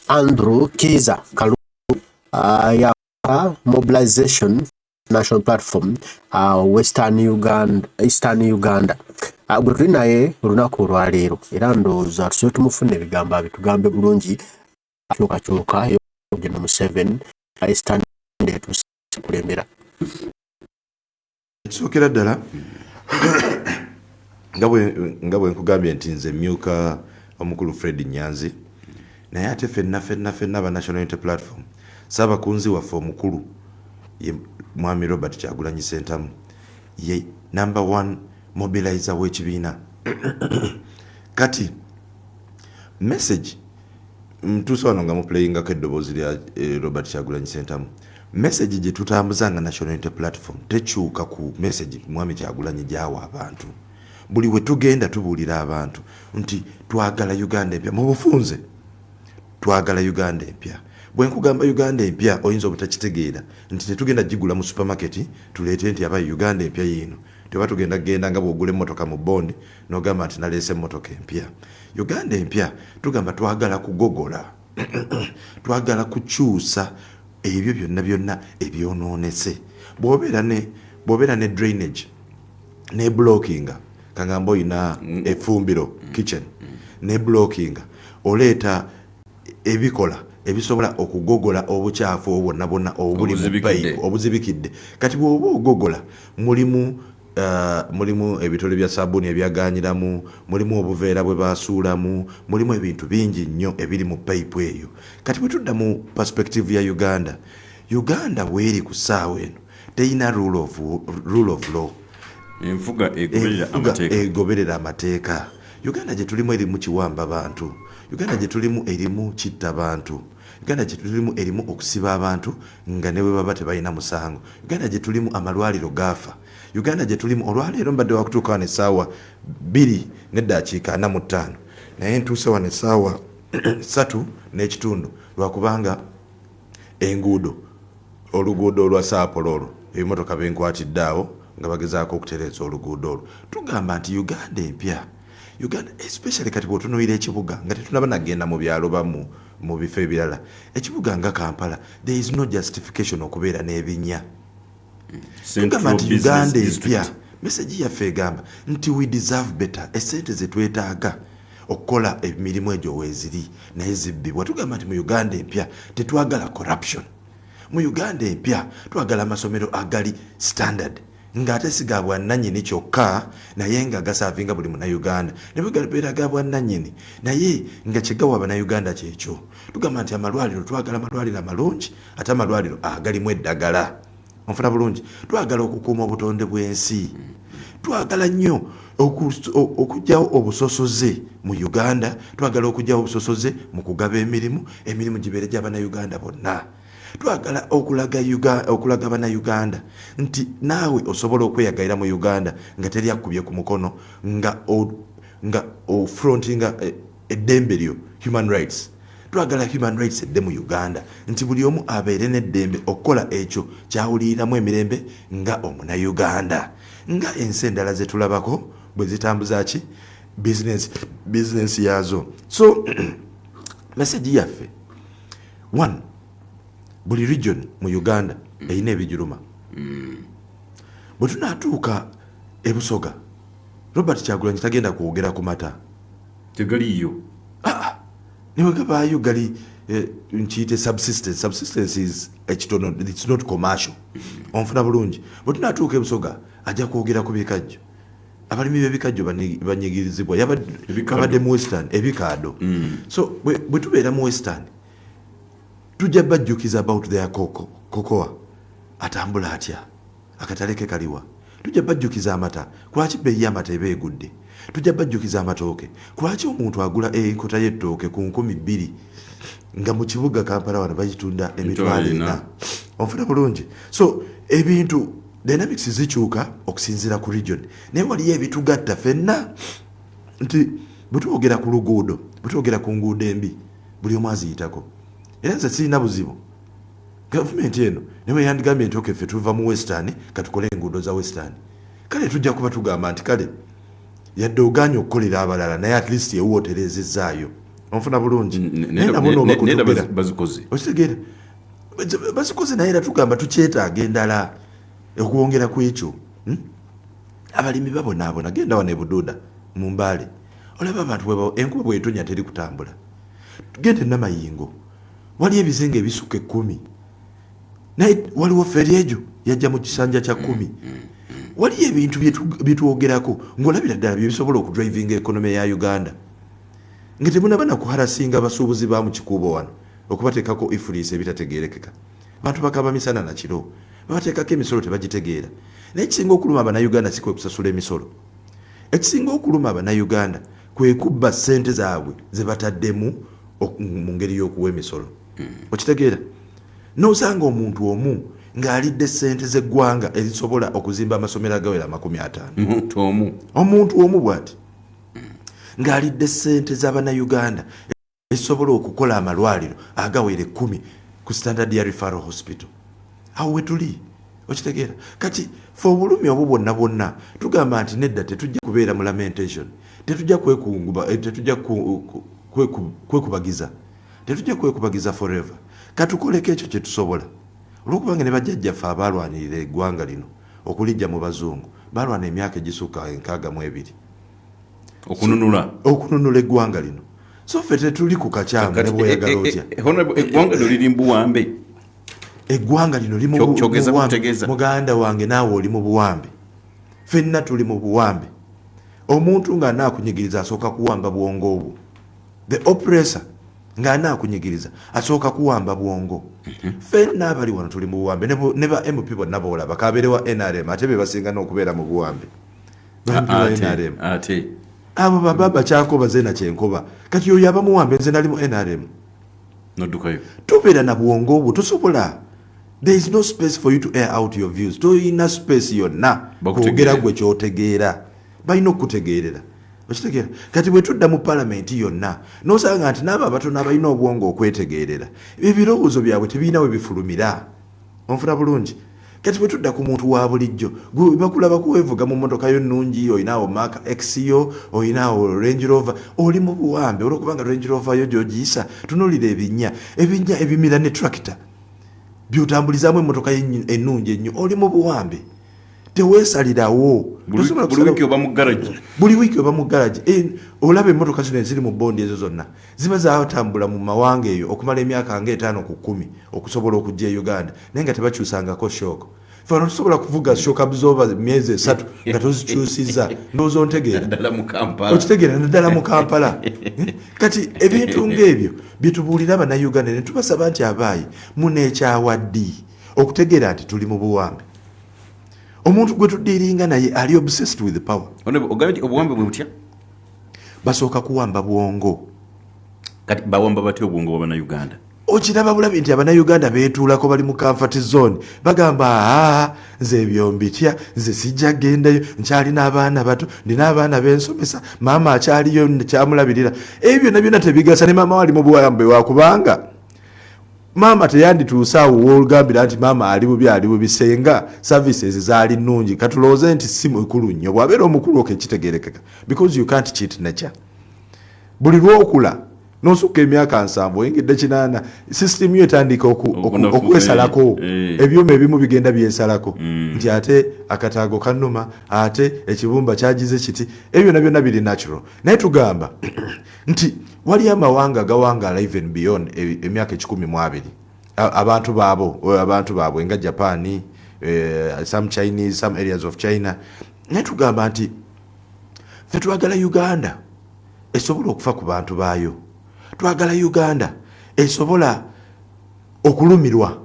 Andrew Kiza Kalu ya mobilization national platform Western Uganda, Eastern Uganda. Gwe tuli naye olunaku olwaleero era ndowooza tusobola tumufune ebigambo abitugambe bulungi akyukakyuka Gen. Museveni Eastern Uganda etukulembera. Ekisookera ddala nga bwe nkugambye nti nze mmyuka omukulu Fred Nyanzi naye ate ffenna aba National Unity Platform Ssaabakunzi waffe omukulu ye Mwami Robert Kyagulanyi Ssentamu ye number 1 mobilizer w'ekibiina. Kati message mtuusa wano nga muplayingako eddoboozi lya Robert Kyagulanyi Ssentamu, message gye tutambuza nga National Unity Platform tekyuka ku message Mwami Kyagulanyi gy'awa abantu. Buli we tugenda tubuulira abantu nti twagala Uganda empya mu bufunze, twagala Uganda empya. Bwe nkugamba Uganda empya oyinza obutakitegeera nti tetugenda gigula mu supermarket tuleete nti aba Uganda empya yino. Teba tugenda genda nga bw'ogula emmotoka mu bondi n'ogamba nti naleese emmotoka empya. Uganda empya tugamba twagala kugogola twagala kukyusa ebyo byonna ebyonoonese. Bw'obeera ne drainage ne blocking kangamba oyina efumbiro kitchen ne blocking oleeta ebikola ebisobola okugogola obukyafu bwonna obuli mu pipe obuzibikidde. Kati bw'oba ogogola mulimu ebitole bya sabuni ebyaganyiramu, mulimu obuveera bwe basuulamu, mulimu ebintu bingi nnyo ebiri mu pipe eyo. Kati bwe tudda mu perspective ya Uganda bw'eri ku ssaawa eno teyina rule of law. Enfuga egoberera amateeka. Uganda gye tulimu erimu kiwamba bantu. Uganda gye tulimu erimu kitta bantu. Uganda gye tulimu erimu okusiba abantu nga ne bwe baba tebalina musango. Uganda gye tulimu amalwaliro gaafa. Uganda gye tulimu olwaleero mbadde wakutuuka wano essaawa 2:45 naye ntuuse wano essaawa 3:30 lwakubanga oluguudo olwa Saapololo ebimotoka benkwatidde awo nga bagezaako okutereeza oluguudo olwo. Tugamba nti Uganda empya, Uganda especially kati bw'otunuulira ekibuga nga tetunaba nagenda mu byalo bamu mu bifo ebirala. Ekibuga nga Kampala there is no justification okubeera n'ebinnya. Tugamba nti Uganda empya, message yaffe egamba nti we deserve better. Essente ze twetaaga okukola emirimu egyo weeziri naye zibbibwa. Tugamba nti mu Uganda empya tetwagala corruption. Mu Uganda empya twagala amasomero agali standard ng'ate si ga bwannannyini kyokka naye nga gasaavinga buli Munnayuganda. Ne bwe gabeera ga bwannannyini naye nga kyegawa Bannayuganda kyekyo. Tugamba nti amalwaliro twagala amalwaliro amalungi ate amalwaliro agalimu eddagala. Onfuna bulungi. Twagala okukuuma obutonde bw'ensi. Twagala nnyo okugyawo obusosoze mu Uganda. Twagala okugyawo obusosoze mu kugaba emirimu gibeere gy'Abannayuganda bonna. Twagala okulaga Bannayuganda nti naawe osobola okweyagayira mu Uganda nga teri akubye ku mukono nga ofrontinga eddembe lyo human rights. Twagala human rights edde mu Uganda nti buli omu abeere n'eddembe okukola ekyo kyawuliriramu emirembe nga Omunnayuganda. Nga ensi endala ze tulabako bwe zitambuza ki business yazo. So message yaffe 1, buli region mu Uganda erina ebijuluma. Bwe tunaatuuka e Busoga Robert Kyagulanyi tagenda kwogera ku mata tegaliyo. Niwe gabaayo gali nkiyite subsistence is ekitono, it's not commercial. Onfuna bulungi. Bwe tunaatuuka e Busoga ajja kwogera ku bikajjo. Abalimi b'ebikajjo banyigirizibwa yabadde mu Western ebikaado. So bwe tubeera mu Western tujja bajjukiza about their cocoa atambula atya, akatale ke kaliwa. Tujja bajjukiza amata, lwaki bbeeyi y'amata eba egudde. Tujja bajjukiza amatooke, lwaki omuntu agula enkota y'ettooke ku 2,000 nga mu kibuga Kampala wano bagitunda emitwalo 4. Onfuna bulungi. So ebintu dynamics zikyuka okusinziira ku region naye waliyo ebitugatta ffenna nti bwe twogera ku luguudo, bwe twogera ku nguudo embi buli omu aziyitako. Era nze sirina buzibu gavumenti eno newe yandigambye nti ffe tuva mu Western katukole enguudo za Western. Kale tujja kuba tugamba nti kale yadde oganya okukolera abalala naye at least ewooterezezaayo onfuna bulungi nenda bazikoze okitegeera bazikoze naye era tugamba tukyetaaga endala okwongera ku ekyo abalimi babonaabona genda wano ebuduuda mu mbaale olaba abantu enkuba bwetonya teri kutambula gende namayingo wali ebizinga ebisuka 10 naye waliwo feri ejo yajja mu kisanja kya 10 wali ebintu byetwogerako ng'olabira ddala byebisobola okudrivinga ekonomi ya Uganda nga temunaba nakuharasinga abasuubuzi ba mu kikuubo wano okubateekako ifuriisi ebitategeerekeka abantu bakaba misana na kiro babateekako emisolo tebagitegeera naye ekisinga okuluma abannayuganda si kwe kusasula emisolo ekisinga okuluma abannayuganda kwe kubba ssente zaabwe ze bataddemu mu ngeri y'okuwa emisolo okitegeera n'osanga omuntu omu ng'alidde ssente z'eggwanga ezisobola okuzimba amasomero agawera 50 omuntu omu bw'ati ng'alidde ssente z'abannayuganda ezisobola okukola amalwaliro agawera 10 ku standard ya referral hospital awo wetuli okitegeera kati fe obulumi obwo bwonna tugamba nti nedda tetujja kubeera mu lamentation tetujja kwekubagiza tetujja kwekubagiza forever katukoleko ekyo kye tusobola olwokubanga ne bajjajjaffe abaalwanirira eggwanga lino okulijja mu bazungu baalwana emyaka egisukka 62 okununula eggwanga lino so ffe tetuli ku kakyamu ne bweyagala otya eggwanga lino liri mbuwambe eggwanga lino limu muganda wange naawe oli mu buwambe ffenna tuli mu buwambe omuntu ng'anaakunyigiriza asooka kuwamba bwongo obwo the oppressor ng'anaakunyigiriza asooka kuwamba bwongo ffenna abali wano tuli mu buwambe ne ba MP bonna boolaba kabeerewa NRM ate be basinga n'okubeera mu buwambe NRM ate abo bababa kyakoba zeena kyenkoba kati oyo abamuwambe nze nali mu NRM noddukayo tobeera na bwongo obwo tosobola. There is no space for you to air out your views. Toyina space yonna kwogera gwe kyotegeera balina okutegeerera okitegeera kati bwe tudda mu palamenti yonna n'osanga nti n'abo abatono abalina obwongo okwetegeerera ebirowoozo byabwe tebiina we bifulumira onfuna bulungi kati bwe tudda ku muntu wa bulijjo bakulaba kuwevuga mu mmotoka yo nnungi oyinaawo Mark X yo oyinaawo Range Rover oli mu buwambe olwokubanga Range Rover yo gy'ogiyisa tunuulira ebinnya ebimira ne tractor byotambulizaamu emmotoka ennungi ennyo oli mu buwambe teweesalirawo buli wiiki oba mu garage olaba emmotoka zino eziri mu bondi ezo zonna ziba zaatambula mu mawanga eyo okumala emyaka nga 5 ku 10 okusobola okujja e Uganda naye nga tebakyusangako shooko fano tusobola kuvuga shock absorber myezi 3 nga tozikyusiza ndowooza ontegeera okitegeera naddala mu Kampala kati ebintu ng'ebyo byetubuulira bannayuganda ne tubasaba nti abaayi muneekyawaddi okutegeera nti tuli mu buwambe omuntu gwe tuddiiringa naye ali obsessed with the power obuwambe bwe butya basooka kuwamba bwongo kati bawamba batya obwongo bw'abannayuganda okiraba bulabi nti abannayuganda beetuulako bali mu comfort zone bagamba nze ebyo mbitya nze sijja gendayo nkyalina abaana bato ndina abaana bensomesa maama akyaliyo kyamulabirira ebyo byonna tebigasa ne maama wali mu buwambe wakubanga maama teyandituuse awo woolugambira nti maama ali bubi senga services zaali nnungi katulowooze nti si mukulu nnyo bw'abeera omukulu okekitegerekeka because you can't cheat nature buli lwokula n'osukka emyaka 7 oyingidde 8 system yo etandika okwesalako ebyuma ebimu bigenda byesalako nti ate akataago kannuma ate ekibumba kyagize kiti ebyo byonna biri natural naye tugamba nti wali amawanga gawangala even beyond emyaka 12 abantu baabwe nga Japan some Chinese some areas of China naye tugamba nti ffe twagala Uganda esobola okufa ku bantu baayo twagala Uganda esobola okulumirwa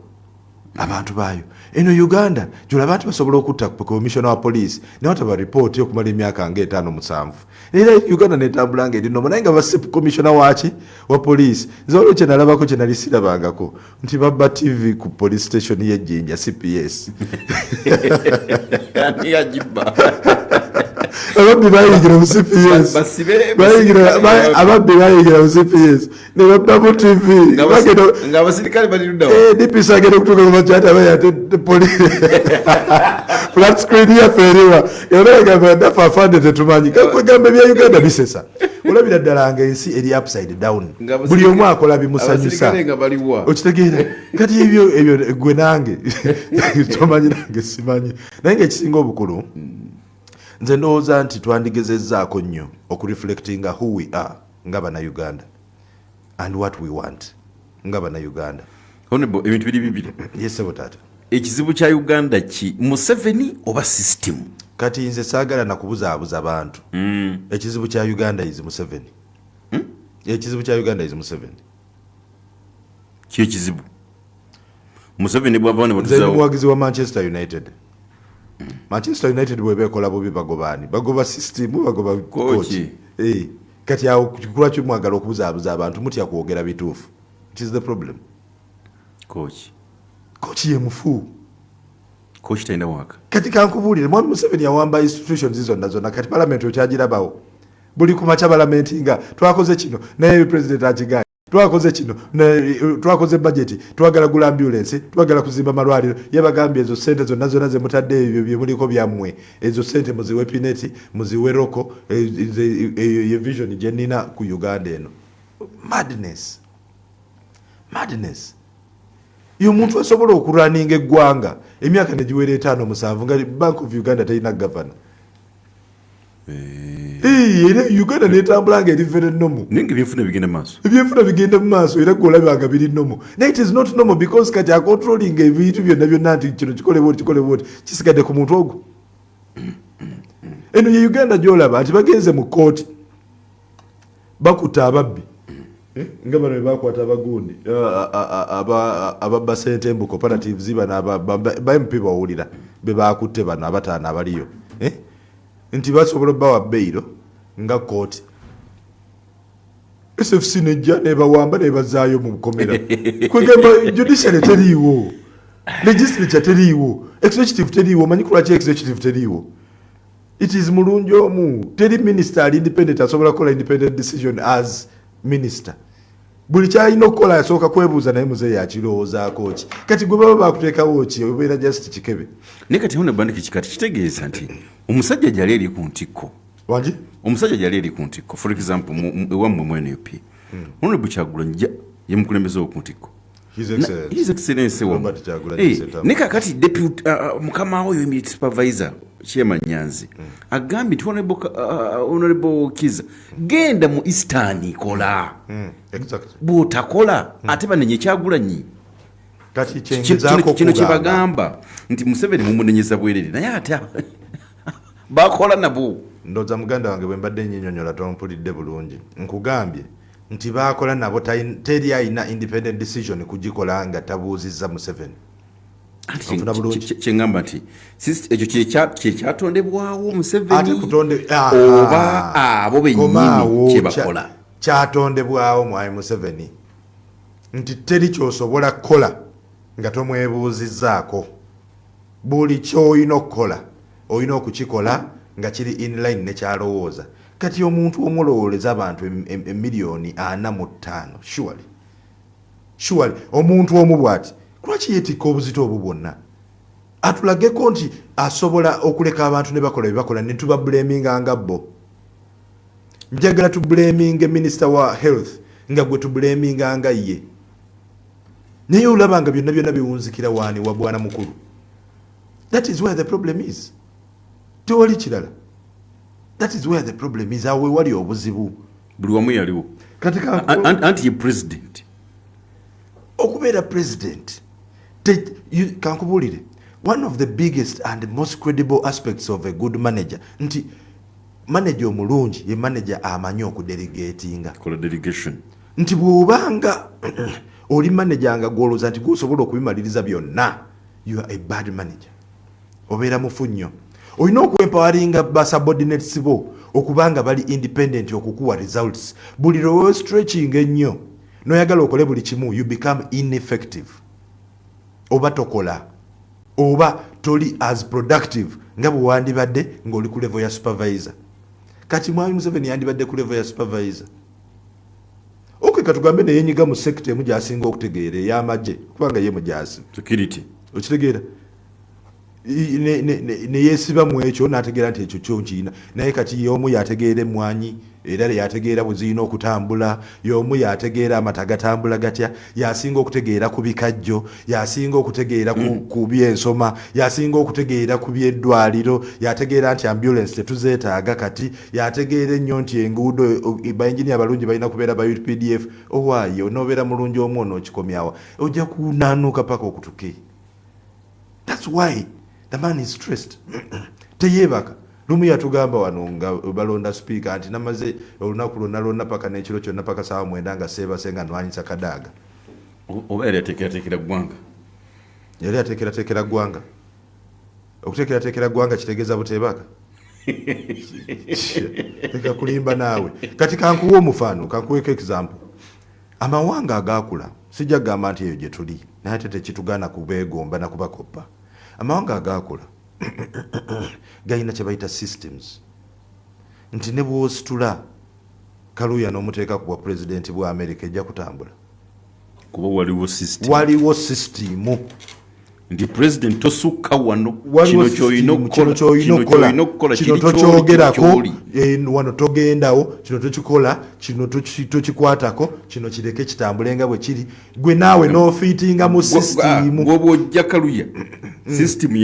abantu baayo eno Uganda gyolaba nti basobola okutta ku commissioner wa police ne wataba report okumala emyaka nga 5-7 era Uganda netambula nga erino naye nga basse commissioner wa police nzolo kye nalabako kye nali sirabangako nti babba TV ku police station y'Ejjinja CPS yajiba ababbi bayingira mu CPS ababbi bayingira mu CPS ne babba TV nga abasirikale bali ludda DPS agenda okutuuka ku makyata bayate polisi flat screen ya feriwa yonagamba dafa afande tetumanyi kakugamba bya Uganda bisesa olabira ddala nga ensi eri upside down buli omu akola bimusanyusa okitegeera kati ebyo gwe nange tomanyi nange simanyi naye ngaekisinga obukulu nze ndowooza nti twandigezezzaako nnyo okureflectinga who we are nga bannayuganda and what we want nga bannayuganda. Honorable, ebintu biri bibiri. Yes, sebo taata. Ekizibu kya Uganda ki Museveni oba system? Kati nze saagala na kubuzaabuza abantu. Ekizibu kya Uganda is Museveni. Ekizibu kya Uganda is Museveni. Ki ekizibu? Museveni bw'avaana batuzawo. Nze muwagizi wa Manchester United. Manchester United bwebekola bubi bagobani. Bagoba system, bagoba coach. Kati awo kikula kimwagala okubuzaabuza abantu mutya kwogera bituufu. It is the problem. Coach ye mufu. Coach taina waka. Kati kankubuulire Mwami Museveni yawamba institutions zonna zonna kati parliament okyagirabawo. Buli ku macha parliament nga twakoze kino naye president akigaye. Twakoze kino twakoze budget twagala gula ambulance twagala kuzimba malwaliro yabagambye ezo sente zonna zonna ze mutadde ebyo bye muliko byammwe ezo sente muziwe pineti muziwe roko ye vision je nina ku Uganda eno. Madness. Yo muntu asobola okuraninga eggwanga emyaka ne giwera 5 7 nga Bank of Uganda tayina governor. Uganda netambula nga eri vere nomo. Ningi byefuna bigenda maaso. Byefuna bigenda maaso era golabanga biri nomo. It is not normal because kati a controlling ebintu byonna nti kino kikole boti kisigadde ku muntu ogwo. Eno ye Uganda gyolaba nti bagenze mu court bakuta ababbi. Nga bano bakwata abagundi ababba Ssentembu cooperatives bana ba MP bawulira be bakutte bano abataana abaliyo nti basobola bawa bailo nga court SFC nejja ne bawamba ne bazaayo mu bukomera kwegamba judiciary teriiwo legislature teriiwo executive teriiwo manyi kulaki executive teriiwo. It is mulungi omu teri minister ali independent asobola kola independent decision as minister. Buli kyalina okukola yasooka kwebuuza naye muzeeyi yakirowoozaako ki kati gwe baba bakuteekawo ki obeera just kikebe naye kati hona bandiki kikati kitegeeza nti omusajja gyali eri ku ntikko wangi omusajja gyali eri ku ntikko for example ewammwe mu NUP Honorable Kyagulanyi ye mukulembeze ku ntikko His Excellency naye kakati deputy mukama oyo immediate supervisor Chairman Nyanzi agambye nti Honorable Kiza genda mu Eastern kola bw'otakola ate banenye Kyagulanyi kati kyengezaako kino kyebagamba nti Museveni mumunenyeza bwerere naye ate bakola nabo. Ndowooza muganda wange bwe mbadde nnyinnyonnyola tompulidde bulungi nkugambye nti bakola nabo teri ayina independent decision kugikola nga tabuuzizza Museveni. Kyengamba nti ekyo kyekyatondebwawo Museveni ate kutonde oba abo bennyini kyebakola kyatondebwawo Mwami Museveni nti teri kyosobola kukola nga tomwebuuzizzaako. Buli ky'olina okukola olina okukikola nga kiri in line ne kyalowooza. Kati omuntu omulowoleza abantu 4,45 surely omuntu omu bw'ati lwaki yeetikka obuzito obwo bwonna atulageko nti asobola okuleka abantu ne bakola bye bakola ne tubabulaminga nga bo. Njagala tubulaminge minister wa health nga gwe tubulaminga nga ye naye olaba nga byonna biwunzikira waani wa bwana mukulu. That is where the problem is. Tewali kirala. That is where the problem is. Awe wali obuzibu buli wamu yaliwo katika anti ye president okubeera president kankubulire one of the biggest and most credible aspects of a good manager nti manager omulungi ye manager amanyi okudelegatinga kola delegation nti bw'obanga oli manager nga gwolooza nti gusobola okubimaliriza byonna you are a bad manager obeera mufu nnyo. Olina okwempawaringa basubordinates bo okubanga bali independent okukuwa results. Buli lwe stretching ennyo noyagala okole buli kimu you become ineffective oba tokola oba toli as productive nga bwe wandibadde ng'oli ku level ya supervisor. Kati mwami Museveni yandibadde ku level ya supervisor. Okay, katugambe ne yenyiga mu sector emu gy'asinga okutegeera ey'amagye kubanga ye mujaasi. Security. Okitegeera? Ne yeesiba mu ekyo n'ategeera nti ekyo kyonkiina. Naye kati y'omu yategeera emmwanyi era yategeera bwe zirina okutambula, y'omu yategeera amata gatambula gatya, yasinga okutegeera ku bikajjo, yasinga okutegeera ku byensoma, yasinga okutegeera ku by'eddwaliro, yategeera nti ambulance tetuzeetaaga kati, yategeera ennyo nti enguudo baenginia abalungi balina kubeera ba UPDF. Owaayo n'obeera mulungi omu onookikomyawa ojja kunaanuuka paka okutuke. That's why the man is stressed. Teyeebaka. Lumu yatugamba wano nga balonda speaker nti namaze olunaku lonna paka n'ekiro kyonna paka saawa 9 nga seebase nga nwanyisa kadaaga. Oba yali ateekerateekera ggwanga. Yali ateekerateekera ggwanga. Okuteekerateekera ggwanga kitegeeza buteebaka. Teka kulimba naawe. Kati kankuwa omufaano, kankuweko example. Amawanga agaakula sijja kugamba nti eyo gye tuli naye ate tekitugaana kubeegomba na kubakoppa. Amawanga agaakula gayina kye bayita systems nti ne bw'ositula Kaluuya n'omuteeka ku bwa pulezidenti bwa Amerika ejja kutambula kuba waliwo system nti president tosukka wano kino ky'olina okukola kino tokyogerako wano togendawo kino tokikola kino tokikwatako kino kireke kitambule nga bwe kiri gwe naawe n'ofiitinga mu system bw'oba ojja Kaluuya system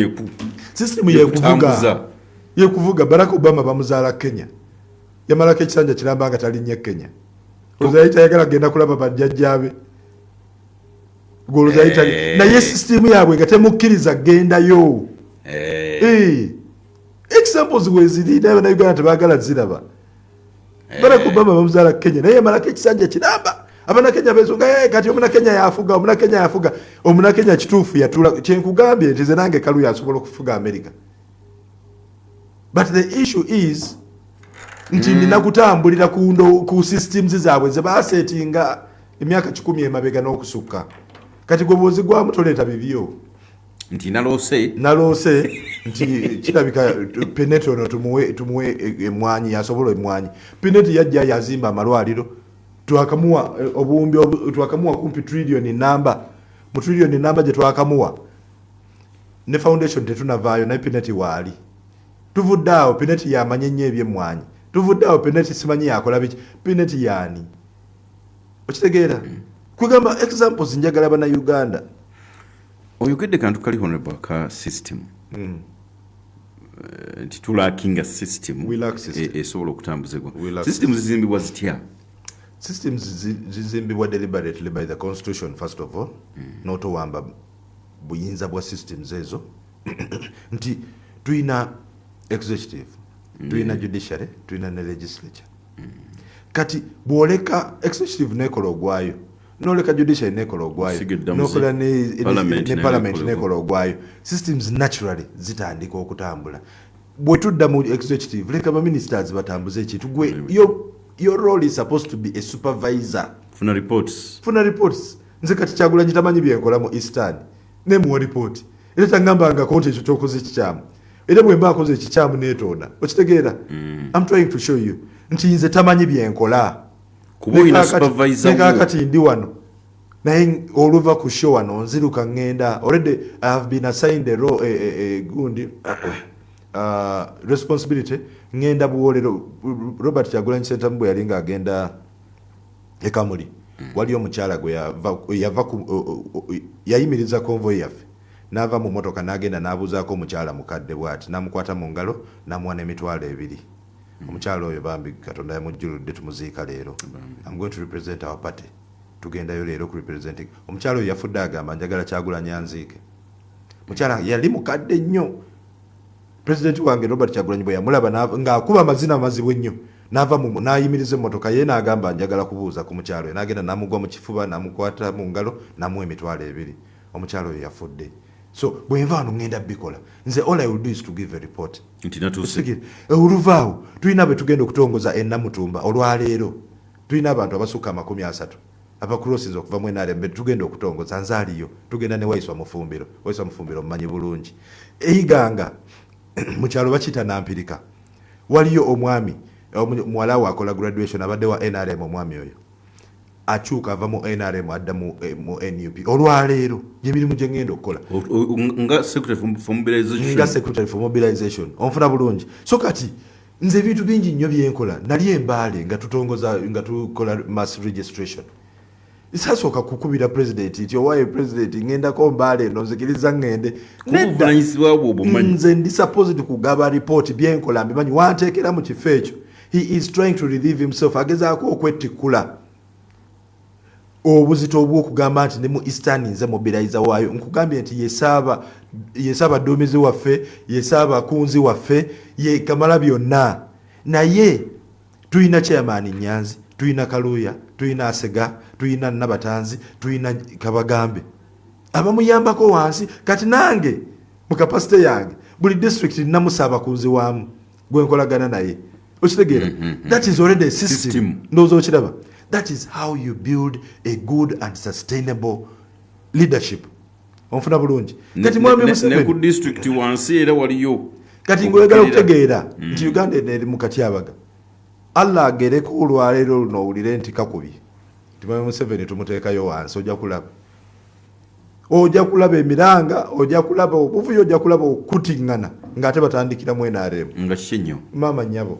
yekuvuga. Barack Obama bamuzaala Kenya yamalako ekisanja kiramba nga talinnya Kenya ozayita yagala genda kulaba bajjajjaabe naye system yaabwe nga temukkiriza gendayo. Examples weziri naye Uganda tebaagala ziraba. Barack Obama bamuzaala Kenya naye yamalako ekisanja kiramba Abanakenya bezunga kati Omunakenya yafuga Omunakenya kituufu yatula kyenkugambye nti ze nange Kaluuya asobola okufuga America. But the issue is nti nina kutambulira ku systems zaabwe ze baasetinga emyaka 10 emabega n'okusukka. Kati gwe bwozi gwamu toleeta bibyo nti naloose nti kirabika Peneti ono tumuwe emmwanyi yasobola emmwanyi. Peneti yajja yazimba amalwaliro twakamuwa obuwumbi twakamuwa kumpi trillion namba mu trillion namba gye twakamuwa ne foundation tetunavaayo naye Peneti waali tuvuddeawo. Peneti yamanye nnyo ebyemmwanyi tuvuddeawo. Peneti simanyi yakola biki. Peneti yaani okitegeera kugamba examples njagala bana Uganda oyogedde kantu kali honorable ka system nti tulackinga system esobola okutambuzibwa. Systems zizimbibwa zitya? Systems zizimbibwa deliberately by the constitution first of all n'otowamba buyinza bwa systems ezo nti tuyina executive tuyina judiciary tuyina ne legislature. Kati bwoleka executive nekola ogwayo noleka judiciary nekola ogwayo nokola ne parliament nekola ogwayo systems naturally zitandika okutambula. Bwe tudda mu executive leka ba ministers batambuze ekintu gwe your role is supposed to be a supervisor. Funa reports nze kati Kyagulanyi tamanyi byenkola mu Eastern ne mu report era tangambanga konti ekyo kyokoze ekikyamu era bwe mba akoze ekikyamu neetonda okitegeera. I'm trying to show you nti nze tamanyi byenkola kuboina supervisor kati ndi wano naye oluva ku show wano nziruka ngenda already I have been assigned a role gundi responsibility ngenda buwolero. Robert Kyagulanyi Ssentamu bwe yali ng'agenda e Kamuli wali omukyala gwe yayimiriza convoy yaffe n'ava mu motoka n'agenda n'abuuzaako omukyala mukadde bw'ati n'amukwata mu ngalo n'amuwa n'emitwalo 2. Omukyala oyo bambi Katonda yamujjuludde tumuziika leero. I'm going to represent our party. Tugendayo leero ku representing. Omukyala oyo yafudde agamba njagala Kyagulanyi anziike. Mukyala yali mukadde nnyo. President wange Robert Kyagulanyi bwe yamulaba ng'akuba amazina amazibu ennyo n'ava n'ayimiriza emmotoka ye n'agamba njagala kubuuza ku mukyalo oyo n'agenda n'amugwa mu kifuba n'amukwata mu ngalo n'amuwa emitwalo 2. Omukyalo oyo yafudde. So bwe nva wano ngenda bikola nze all I will do is to give a report. Oluvaawo tulina be tugenda okutongoza e Namutumba olwaleero tulina abantu abasukka 30 abakrosiza okuva mu NRM tugenda okutongoza nzaaliyo tugenda ne Waiswa Mufumbiro mumanyi bulungi eyiganga mu kyalo bakiyita nampirika waliyo omwami muwala we akola graduation abadde wa NRM omwami oyo akyuka ava mu NRM adda mu NUP olwaleero gyemirimu gye ngenda okukola nga secretary for mobilization onfuna bulungi so kati nze ebintu bingi nnyo byenkola nali embaale nga tutongoza nga tukola mass registration isasooka kukubira president nti owaaye president ngendako mbaale eno nzikiriza ngende nze ndi supposed kugaba report byenkola mbimanyi wanteekera mu kifo ekyo he is trying to relieve himself agezaako okwetikkula obuzito obw'okugamba nti ne mu Eastern nze mobilizer waayo nkugambye nti yesaaba ddoomizi waffe yesaaba kunzi waffe ye kamala byonna naye tuyina chairman Nyanzi tuyina Kaluuya tuyina Asega tuyina Nabatanzi tuyina Kabagambe abamuyambako wansi kati nange mu capacity yange buli district namusaba kunzi waamu gwenkolagana naye okitegeera that is already a system ndowooza okiraba. That is how you build a good and sustainable leadership. Onfuna bulungi. Kati mwami Museveni ku district wansi era waliyo. Kati ngoyagala okutegeera nti Uganda eri mu katyabaga. Allah agereko olwaleero luno owulire nti kakubi. Nti mwami Museveni tumuteekayo wansi ojja kulaba. Ojja kulaba emiranga, ojja kulaba obuvuyo, ojja kulaba okutingana ng'ate batandikira mu NRM. Nga kinyo. Mama nyabo.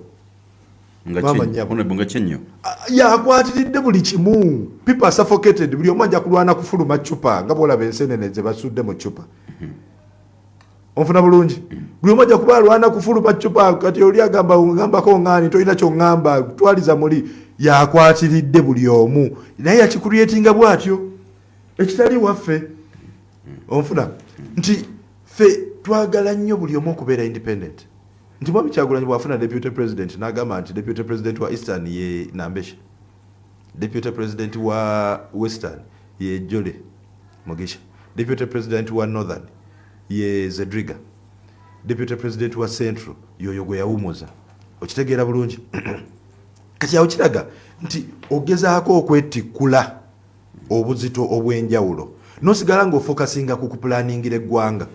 Nga kinyo. Yakwatiridde buli kimu. People are suffocated. Buli omu ajja kulwana kufuluma cupa nga bw'olaba enseenene ze basudde mu cupa. Onfuna bulungi. Buli omu ajja kuba alwana kufuluma cupa kati oli agambako ng'ani tolina ky'oŋŋamba twaliza muli. Yakwatiridde buli omu naye yakikureatinga bw'atyo ekitali waffe. Onfuna nti ffe twagala nnyo buli omu okubeera independent. Nti Mwami Kyagulanyi bwafuna deputy president n'agamba nti deputy president wa Eastern ye Nambeshe, deputy president wa Western ye Jole Mugisha, deputy president wa Northern ye Zedriga, deputy president wa Central yoyo gwe yawumuza. Okitegeera bulungi. Kati awo kiraga nti ogezaako okwetikkula obuzito obw'enjawulo nosigala ng'ofokasinga ku kupulaningira eggwanga.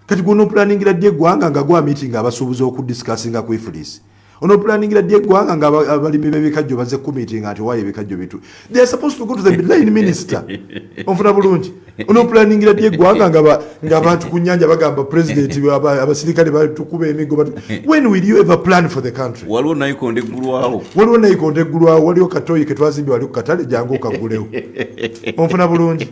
Kati guno planningira dye gwanga nga gwa meeting abasuubuza okudiscussinga ku ifulisi. Ono planningira dye gwanga nga abalimi b'ebikajjo baze ku meeting ati waye ebikajjo bitu. They are supposed to go to the line minister. Onfuna bulungi. Ono planningira dye gwanga nga abantu ku nnyanja bagamba president abasirikale batukuba emigo. When will you ever plan for the country? Waliwo nayikondo eggulwawo. Waliwo katoyi ke twazimbi wali ku katale jangu okagulewo. Onfuna bulungi.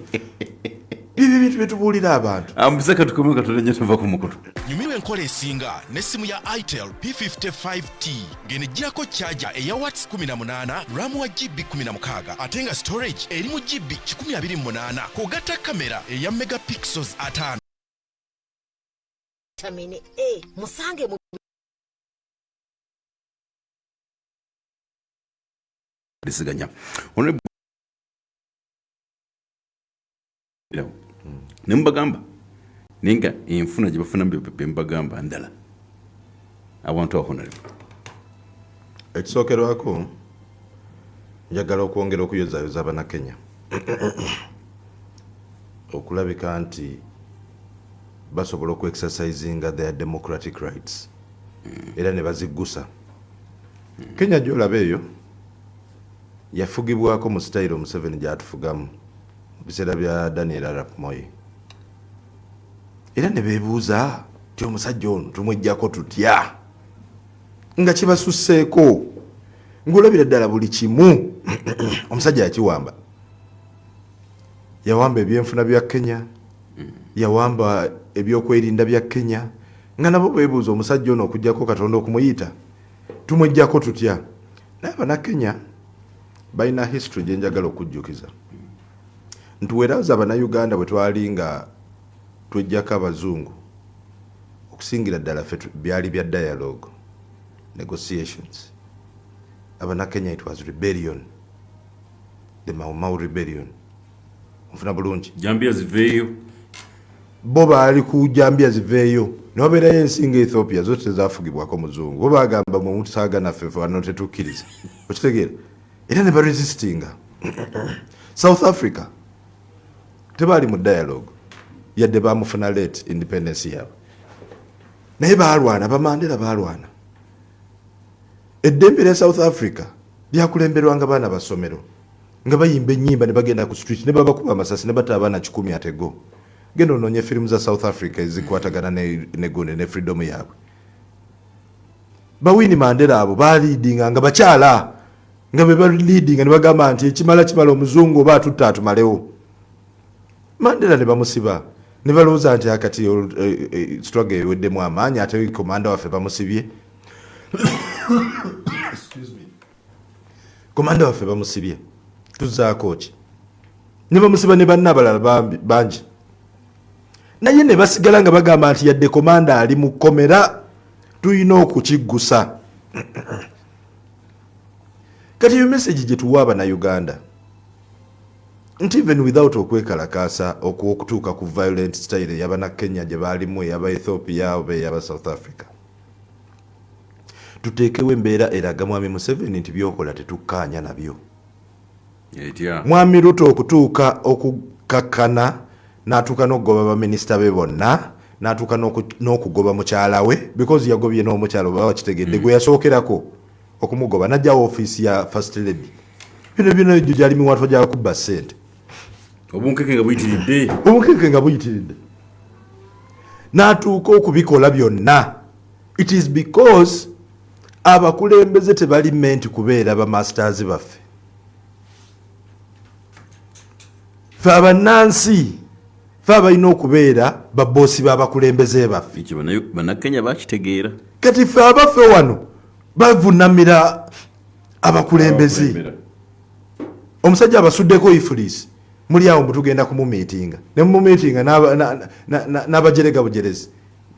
Bibi bintu byetubuulira abantu. Ambisaka tukomye katolenye tuva ku mukutu. Nyumirwa enkola esinga n'essimu ya Itel P55T ng'enejjirako charger eya watts 18 RAM wa GB 16 ate nga storage eri mu GB 128 kw'ogatta kamera eya megapixels 5. Vitamini A musange mu disiganya. Nembagamba ninga enfuna gye bafuna mbagamba ndala abantu ahonale ekisookerwako njagala okwongera okuyozayoza Bannakenya okulabika nti basobola okuexercisinga their democratic rights era ne baziggusa. Kenya gy'olaba eyo yafugibwako mu sitayiro Museveni gy'atufugamu mu biseera bya Daniel Arap Moi. Era ne beebuuza ti omusajja ono tumwejjako tutya nga kibasusseeko ng'olabira ddala buli kimu omusajja yakiwamba. Yawamba ebyenfuna bya Kenya, yawamba ebyokwerinda bya Kenya, nga nabo beebuuza omusajja ono okuggyako Katonda okumuyita tumwejjako tutya. Naye Bannakenya balina history gye njagala okujjukiza. Ntuweeraza Bannayuganda bwe twali nga twejjako abazungu okusingira ddala ffe byali bya dialogue negotiations. Abannakenya it was rebellion, the Mau Mau rebellion. Nfuna bulungi Jambia ziveeyo bo baali ku Jambia ziveeyo nobeerayo ensinga Ethiopia zo tezafugibwako muzungu bo bagamba mu mutaaga naffe fano tetukkiriza okitegeera era ne baresistinga. South Africa tebaali mu dialogue yadde bamufuna late independence yaabwe. naye balwana bamandela balwana eddembe lya South Africa lyakulemberwanga baana basomero nga bayimba ennyimba ne bagenda ku street ne babakuba amasasi ne bata abaana 10 atego genda ononye firimu za South Africa ezikwatagana ne Gune ne freedom yaabwe bawini Mandela abo baleadinga nga bakyala nga be baleadinga ne bagamba nti ekimala kimala omuzungu oba atutta atumalewo Mandela ne bamusiba ne balowooza nti akati struggle eweddemu amaanyi ate komanda waffe bamusibye komanda waffe bamusibye tuzaako ki ne bamusiba ne banna abalala bangi naye ne basigala nga bagamba nti yadde komanda ali mu kkomera tulina okukiggusa kati yo message gye tuwa Abannayuganda nti even without okwekalakaasa okutuuka ku violent style y'Abannakenya gye baalimu ey'aba Ethiopia oba ey'aba South Africa tuteekewo embeera eraga Mwami Museveni nti byokola tetukkaanya nabyo Mwami Ruto okutuuka okukakkana n'atuuka n'okugoba baminisita be bonna n'atuuka n'okugoba mukyala we because yagobye n'omukyala oba wakitegedde gwe yasookerako okumugoba n'ajjawo ofiisi ya first lady bino egyo gyali miwaatwa gyakubba ssente obunkeke nga buyitiridde n'atuuka okubikola byonna it is because abakulembeze tebali menti kubeera bamasters baffe fe abannansi fe abalina okubeera baboosi b'abakulembeze baffe bannakenya bakitegeera kati fe abaffe wano bavunamira abakulembeze omusajja abasuddeko ifulisi muli awo mutugenda kumumiitinga ne mumumiitinga n'abajerega bujerezi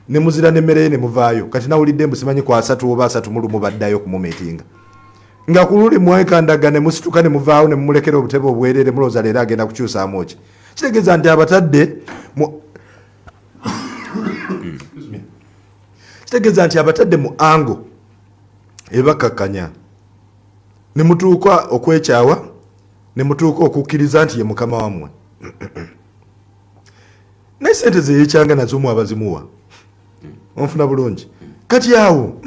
ne muzira n'emmere ne muvaayo kati nawulidde mbusimanyi kwa 3 oba 3 mulumu baddayo kumumiitinga nga kululi mwekandaga ne musituka ne muvaawo ne mumulekera obutebe obwerere mulooza leero agenda kukyusaamu ki kitegeeza nti abatadde mu ango ebakakkanya ne mutuuka okwekyawa ne mutuuka okukkiriza nti ye mukama wammwe naye sente ze yeekyanga nazo mwabazimuwa onfuna bulungi kati awo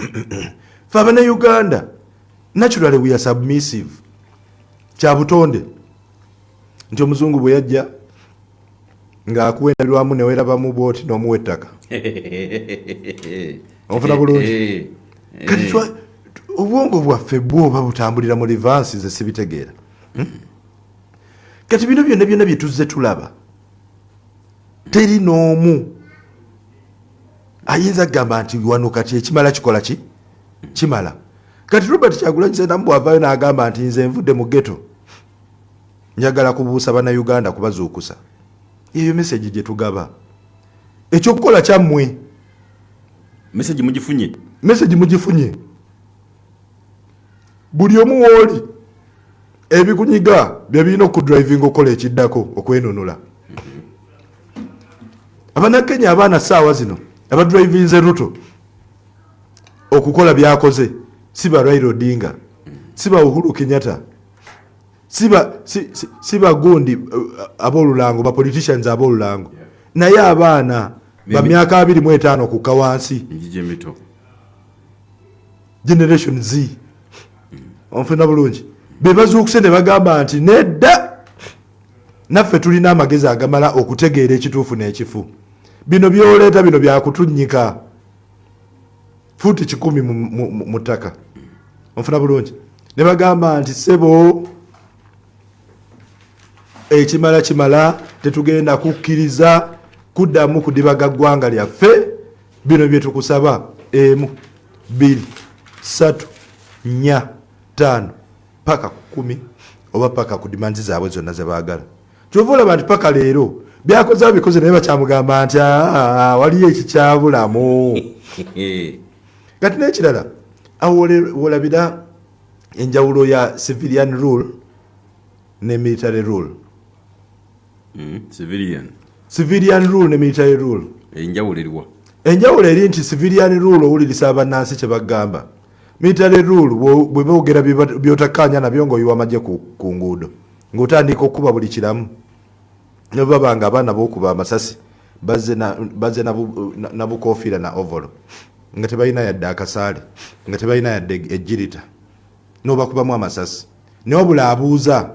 fe Abannayuganda naturally we are submissive kya butonde nti omuzungu bwe yajja ng'akuwendabirwamu newerabamu bwoti n'omuwa ettaka onfuna bulungi kati obwongo bwaffe bwoba butambulira mu revansi ze sibitegeera kati bino byonna bye tuzze tulaba teri n'omu ayinza kugamba nti wano kati ekimala kikola ki kimala kati Robert Kyagulanyi Ssentamu bw'avaayo n'agamba nti nze nvudde mu ghetto njagala kubuusa Bannayuganda kubazuukusa eyo message gye tugaba ekyokukola kyammwe message mugifunye buli omu wooli ebikunyiga bye birina okudrivinga okukola ekiddako okwenunula Abannakenya abaana ssaawa zino abadrivinze Ruto okukola byakoze siba Raila Odinga siba Uhuru Kenyatta siba gundi ab'olulango ba politicians ab'olulango naye abaana ba myaka 25 kukka wansi generation Z onfuna bulungi be bazuukuse ne bagamba nti nedda naffe tulina amagezi agamala okutegeera ekituufu n'ekifu bino byoleeta bino byakutunnyika futi 10 mu ttaka onfuna bulungi ne bagamba nti sebo ekimala kimala tetugenda kukkiriza kuddamu kudibaga ggwanga lyaffe bino bye tukusaba 1 2 3 4 5 paka 10 oba paka ku dimanzi zaabwe zonna ze baagala kyova olaba nti paka leero byakoze abikoze naye bakyamugamba nti waliyo ekikyabulamu kati n'ekirala awo wolabira enjawulo ya civilian rule ne military rule civilian rule ne military rule enjawulo eri nti civilian rule owulirisa abannansi kye bagamba military rule bwe boogera byotakkaanya nabyo ng'oyiwa amagye ku nguudo ng'otandika okuba buli kiramu ne babanga abaana b'okuba amasasi bazze na bukofiira na ovolo nga tebalina yadde akasaale nga tebalina yadde ejjirita n'obakubamu amasasi ne wabula abuuza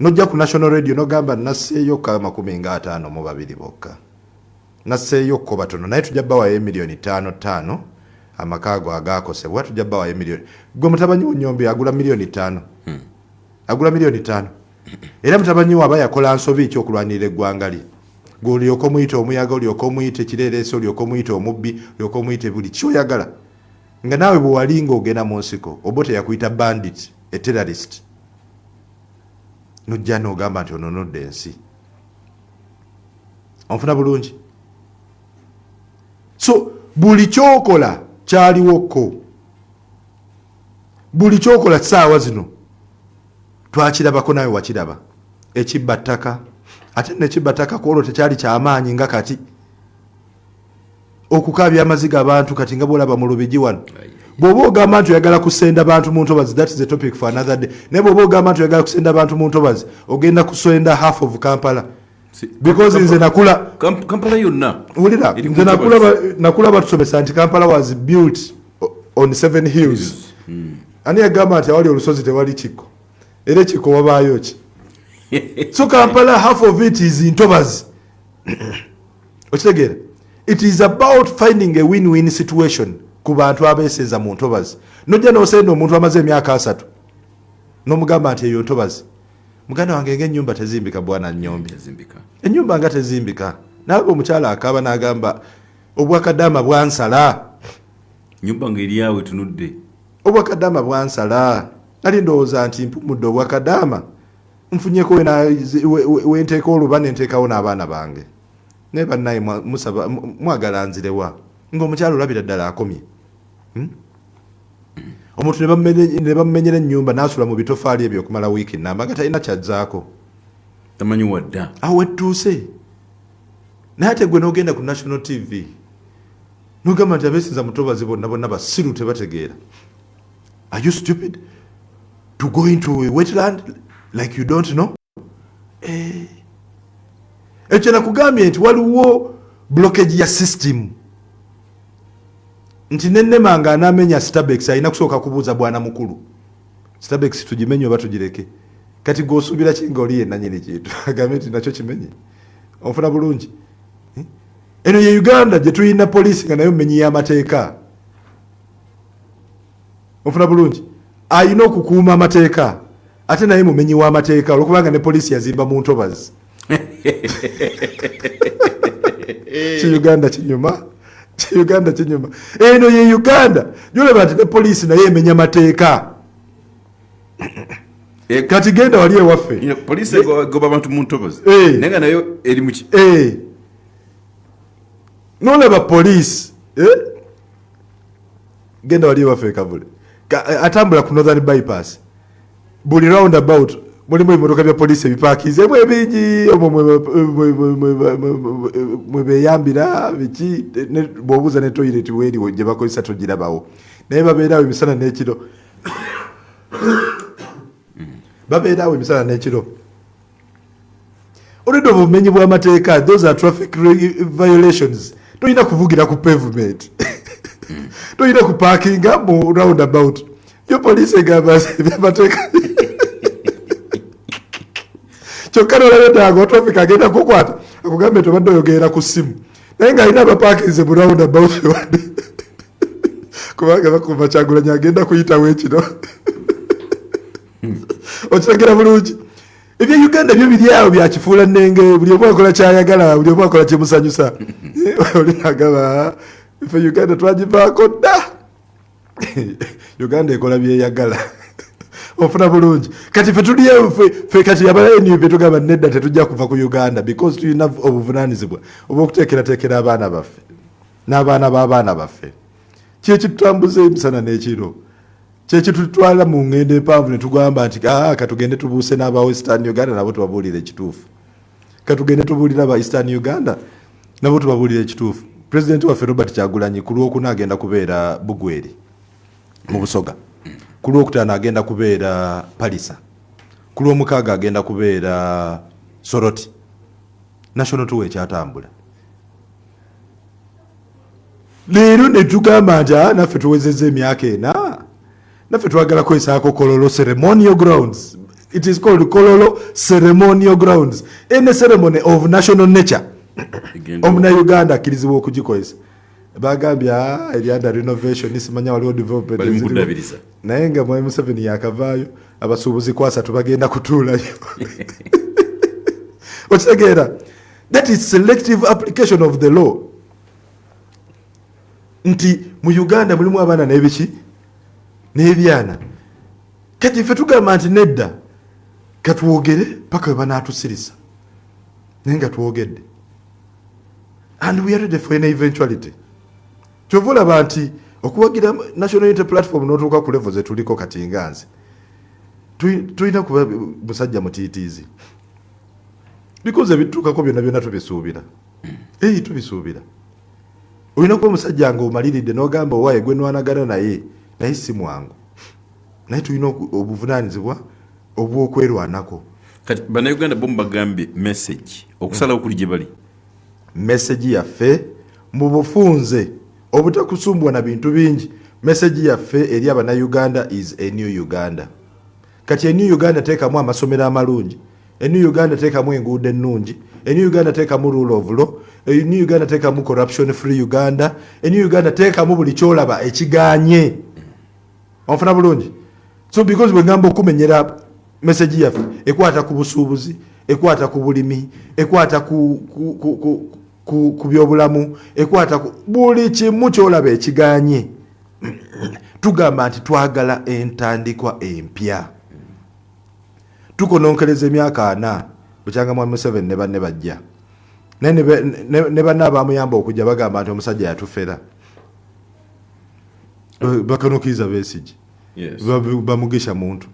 nojja ku national radio nogamba nasseeyo ka 52 bokka nasseeyo ko batono naye tujja bawayo miliyoni 5 amakaago agaakosebwa tujja bawayo miliyoni gwe mutabanyi w'ennyombe agula miliyoni 5 agula miliyoni 5 era mutabanyi waba yakola nsobi ekyokulwanirira eggwanga lye ng'olyoka omuyita omuyaga olyoka omuyita ekireereeso olyoka omuyita omubbi olyoka omuyita buli kyoyagala nga naawe bwe wali ng'ogenda mu nsiko oba teyakuyita bandit terrorist nojja n'ogamba nti ononodde ensi onfuna bulungi so buli kyokola kyaliwoko buli kyokola ssaawa zino twakirabako nawe wakiraba ekibba ttaka ate nekibba ttaka kwolwo tekyali kyamaanyi nga kati okukaabya amaziga abantu kati nga bwolaba mu lubigi wano bw'oba ogamba nti oyagala kusenda abantu mu ntobazi that is a topic for another day naye bw'oba ogamba nti oyagala kusenda abantu mu ntobazi ogenda kusenda half of Kampala because nze nakula Kampala yonna ulira nze nakula batusomesa nti Kampala was built on 7 hills ani yagamba nti awali olusozi tewali kiko era ekiko wabaayo ki so Kampala half of it is ntobazi okitegeera it is about finding a win-win situation ku bantu abeesenza mu ntobazi nojja n'osenda omuntu amaze emyaka 3 n'omugamba nti eyo ntobazi muganda wange ng'ennyumba tezimbika bwana nnyombe ennyumba nga tezimbika nawe omukyala akaaba n'agamba obwakadaama bwansala nyumba ng'eryawe tunudde obwakadaama bwansala nali ndowooza nti mpumudde obwakadaama nfunyeko wenteeka oluba nenteekawo n'abaana bange naye bannaye musaba mwagala nzirewa ng'omukyala olabira ddala akomye omuntu ne bamumenyera ennyumba n'asula mu bitofaali ebyo okumala wiiki namba nga talina kyazzaako tamanyi wadda awo ettuuse naye ate gwe n'ogenda ku national tv n'ogamba nti abeesinza mutobazi bonna basiru tebategeera are you stupid to go into a wetland like you don't know ekyo nakugambye nti waliwo blockage ya system nti nennemanga anamenya Starbex alina kusooka kubuuza bwana mukulu Starbex tugimenye oba tugireke kati gwosuubira kinga oli yenna nyini kintu agambe nti nakyo kimenye onfuna bulungi eno ye Uganda gye tulina poliisi nga nayo mmenyi y'amateeka onfuna bulungi ayina okukuuma amateeka ate naye mumenyi w'amateeka olwokubanga ne poliisi yazimba mu ntobazi Uganda kinyuma eno ye Uganda gyolaba nti ne poliisi naye emenya amateeka kati genda wali ewaffe poliisi egoba abantu mu ntobazi naye nga nayo eri muki nolaba poliisi genda wali ewaffe Kavule atambula ku Northern Bypass buli roundabout mulimu ebimotoka bya poliisi ebipaakizeemu ebingi omwo mwe beeyambira biki bw'obuuza ne toilet weeriwo gye bakozesa togirabawo naye babeerawo emisana n'ekiro oludde obumenyi bw'amateeka those are traffic violations tolina kuvugira ku pavement tolina kupaakinga mu roundabout yo poliisi egamba byamateeka kyokka nolabeddaga traffic agenda kukwata akugambe tobadde oyogerera ku ssimu naye ng'alina abapaakinze mu roundabout wadde kubanga bakuva Kyagulanyi agenda kuyitawo ekiro okitegera bulungi ebya Uganda byo biri awo byakifuula nnenge buli omu akola kyayagala buli omu akola kyemusanyusa olinagaba ife Uganda twagivaako dda Uganda ekola byeyagala ofuna bulungi kati fe tuliyo fe kati abaeni betugamba nedda tetujja kuva ku Uganda because tulina obuvunaanyizibwa obw'okuteekerateekera abaana baffe n'abaana b'abaana baffe kyekitutambuza emisana n'ekiro kyekitutwala mu ngendo empanvu ne tugamba nti katugende tubuuse n'aba Western Uganda nabo tubabuulira ekituufu katugende tubuulira aba Eastern Uganda nabo tubabuulira ekituufu President waffe Robert Kyagulanyi ku Lwokuna agenda kubeera Bugweri mu Busoga ku Lwokutaano agenda kubeera Palisa ku Lwomukaaga agenda kubeera Soroti national tour ekyatambula leero ne tugamba nti naffe tuwezezza emyaka ena naffe twagala kwesaako Kololo ceremonial grounds. It is called Kololo ceremonial grounds. Any ceremony of national nature omuna Uganda akkirizibwa okugikozesa. Bagambye eryanda renovation simanya waliwo development naye nga Mwai Museveni yakavaayo abasuubuzi kwasa tubagenda kutuulayo. Okitegeera, that is selective application of the law. Nti mu Uganda mulimu abaana n'ebiki n'ebyana kati ffe tugamba nti nedda katwogere paka we banaatusirisa naye nga twogedde and we are ready for any eventuality. Kyova olaba nti okuwagira National Unity Platform n'otuuka ku level ze tuliko kati nga nze tulina kuba musajja mutiitiizi because ebituukako byonna byonna tubisuubira tubisuubira. Olina kuba musajja nga omaliridde n'ogamba owaaye gwe nwanagana naye si mwangu naye tulina obuvunaanyizibwa obw'okwerwanako. Kati bannayuganda bo mubagambye message okusalawo kuli gye bali message yaffe mu bufunze obutakusumbwa na bintu bingi. Message yaffe eri abannayuganda is a new Uganda. Kati a new Uganda teekamu amasomero amalungi, a new Uganda teekamu enguudo ennungi, a new Uganda teekamu rule of law, a new Uganda teekamu corruption free Uganda, a new Uganda teekamu buli kyolaba ekiganye. Onfuna bulungi. So because bwe ngamba okumenyera message yaffe ekwata ku busuubuzi, ekwata ku bulimi, ekwata ku byobulamu, ekwata ku buli kimu kyolaba ekiganye. Tugamba nti twagala entandikwa empya. Tukononkereza emyaka 4 bukyanga Mwami Museveni ne banne bajja ne banne abamuyamba okujja bagamba nti omusajja yatufera. Bakanukiriza Besigye bamugisha muntu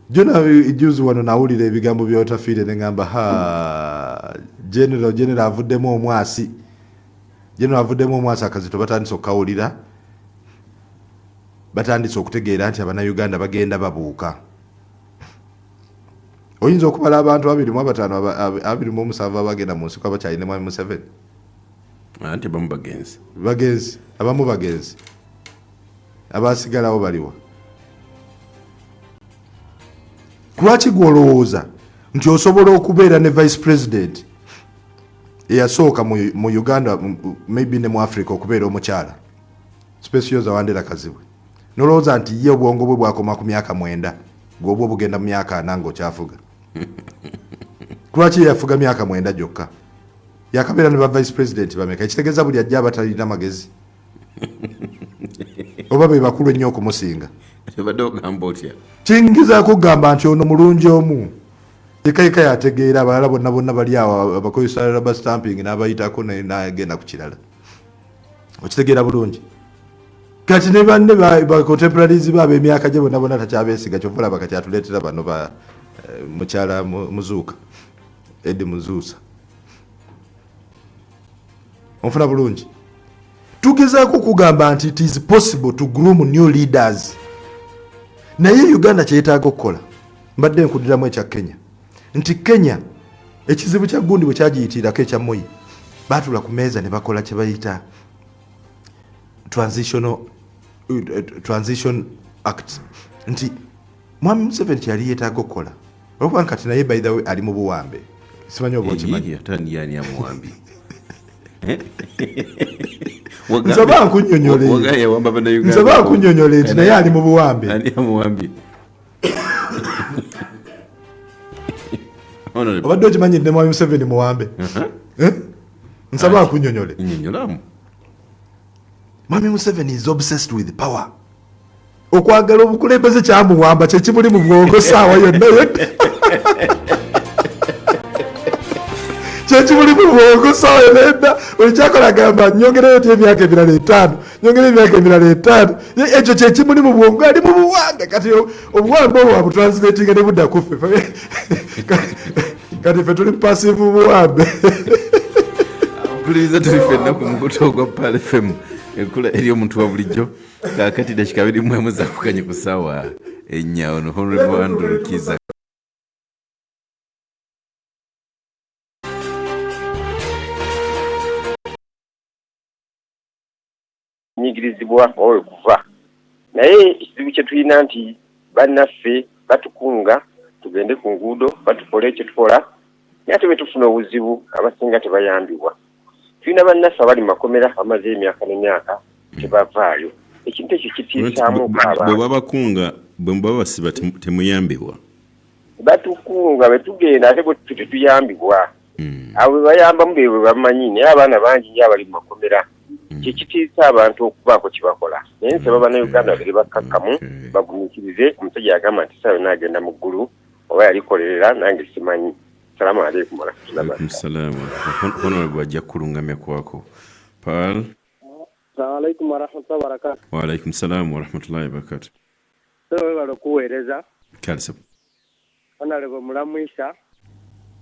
jona ijuzi wano nawulira ebigambo byotafiire ne ngamba general avuddemu omwasi akazito batandise okukawulira batandise okutegeera nti Abannayuganda bagenda babuuka. Oyinza okubala abantu 25 abagenda mu nsiko abakyalina Mwami Museveni anti abamu bagenzi abasigalawo baliwa. Lwaki gwolowooza nti osobola okubeera ne vice president eyasooka mu Uganda maybe ne mu Africa okubeera omukyala Specioza Wandera Kazibwe nolowooza nti ye obwongo bwe bwakoma ku myaka 9 gwobwo bugenda mu myaka 4 ng'okyafuga? Lwaki yafuga myaka 9 gyokka yakabeera ne ba vice president bameka? Ekitegeeza buli ajja abatalina magezi oba be bakulu ennyo okumusinga. Kingiza kugamba nti ono mulungi omu yekayika yategeera abalala bonna bali awo abakozesa rubber stamping n'abayitako n'agenda ku kirala. Okitegeera bulungi. Kati ne banne ba contemporaries babe emyaka gye bonna takyabeesiga. Kyovula bakakyatuleetera bano ba mukyala Muzuuka Eddie Muzuusa. Onfuna bulungi. Tugezaako kugamba nti it is possible to groom new leaders. Naye Uganda kyetaaga okukola mbadde nkudiramu ekya Kenya nti Kenya ekizibu kya gundi bwe kyagiyitirako ekya Moi baatula ku meeza ne bakola kye bayita transition act nti Mwami Museveni kyali yeetaaga okukola olwokuba kati naye by the way ali mu buwambe. Simanyi oba okimanyi. Nsaba nkunnyonnyole nti naye ali mu buwambe. Obadde okimanyi nti ne Mwami Museveni muwambe? Nsaba nkunnyonnyole. Mwami Museveni is obsessed with power. Okwagala obukulembeze kyamuwamba kye kimuli mu bwongo saawa yonna kyekimuli mu bwongo saawa yonna buli kyakola agamba nyongereyo ti emyaka emirala 5 ekyo kyekimuli mu bwongo ali mu buwambe. Kati obuwambe obwo wabutranslatinga ne budda kuffe kati ffe tuli passive buwambe. Mpuliriza tuli ffenna ku mukutu ogwa Pal FM ekula eri omuntu wa bulijjo kaakati dakika 21 zakukanye ku ssaawa 4 ono Honorable Andrew Kiza. nyigirizibwa owe kuva naye ekizibu kye tulina nti bannaffe batukunga tugende ku nguudo batukola ekyo tukola naye ate bwe tufuna obuzibu abasinga tebayambibwa tulina bannaffe abali makomera bamaze emyaka n'emyaka tebavaayo ekintu ekyo kitiisaamu bwe babakunga bwe baba basiba temuyambibwa batukunga bwe tugenda ate bwe tetuyambibwa abo bwe bayambamu bwe bamanyi naye abaana bangi nyo abali mu makomera kyekitiisa abantu okubaako kibakola naye nsaba bannayuganda bere bakkakkamu bagumiikirize omusajja yagamba nti saa yonna agenda mu ggulu oba yalikolerera nange simanyi salaamu aleikum warahmatullahi honorable ajja kulungamya kwako Paul. Assalamu alaikum warahmatullahi wabarakatuh. Wa alaikum salam warahmatullahi wabarakatuh. Sewe balokuweereza kalisa honorable Mulamwisha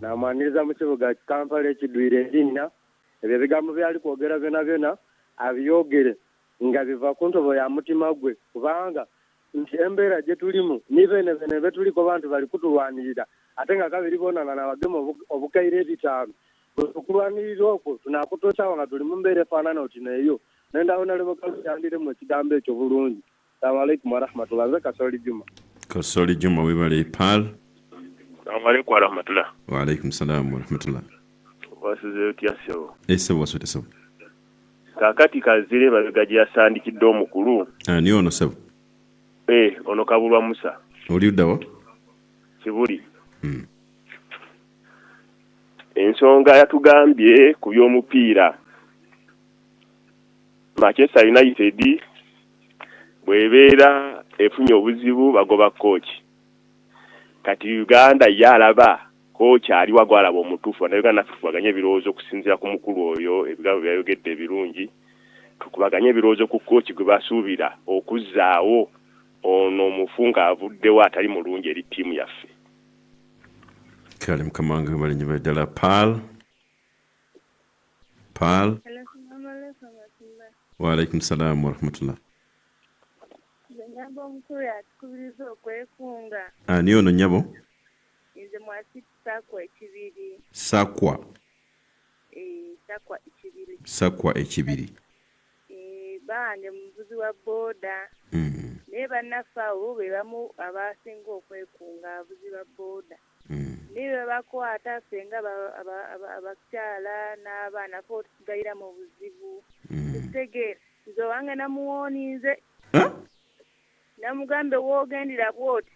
n'amwaniriza mu kibuga Kampala ekidwire erinnya ebyo ebigambo byali kwogera byonna abyogere nga biva ku ntobo ya mutima gwe kubanga nti embeera gye tulimu nibene betuliko bantu bali kutulwanirira ate nga kabiri bonana n'abagemu obukaire ebitaano okulwanirira okwo tunakutoshawo nga tuli mu mbeera efaanana oti neeyo nendawo nalebokalyandiremu ekigambo ekyo bulungi. Assalamu alaikum warahmatullahi nze Kasoli Juma webale Paul. Assalamu alaikum warahmatullahi. Wa alaikum salam warahmatullahi. Wasize otyasebo. Ese wasote sebo. Kakati kazire babegajja yasandikidde omukulu. Ani ono sebo. Ono Kabulwa Musa. Oli udawa? Kibuli. Ensonga yatugambye ku by'omupiira. Manchester United bwebeera efunye obuzibu bagoba kooki. Kati Uganda yalaba kooki ali wagwalaba omutuufu na Uganda tufubaganye ebirowoozo okusinziira ku mukulu oyo ebigambo byayogedde ebirungi tukubaganye ebirowoozo ku kooki gwe basuubira okuzzaawo ono omufunga avuddewo atali mulungi eri ttiimu yaffe. Kale Mukamanga balinyi baddala Paul. Wa alaikum salam warahmatullah. Nyabo mkuru yatukubiriza okwekunga. Ani ono nyabo? Nze mwasi Sakwa ekibiri. Sakwa. Sakwa ekibiri. Sakwa ekibiri. Bande muvuzi wa boda. Ne bannafaawo be bamu abasinga okwekunga abavuzi ba boda. Nibe bakwata fenga abakyala n'abaana ko tugayira mu buzibu. Tutegeera nze wange namuwonize. Namugambe woogendera bwoti.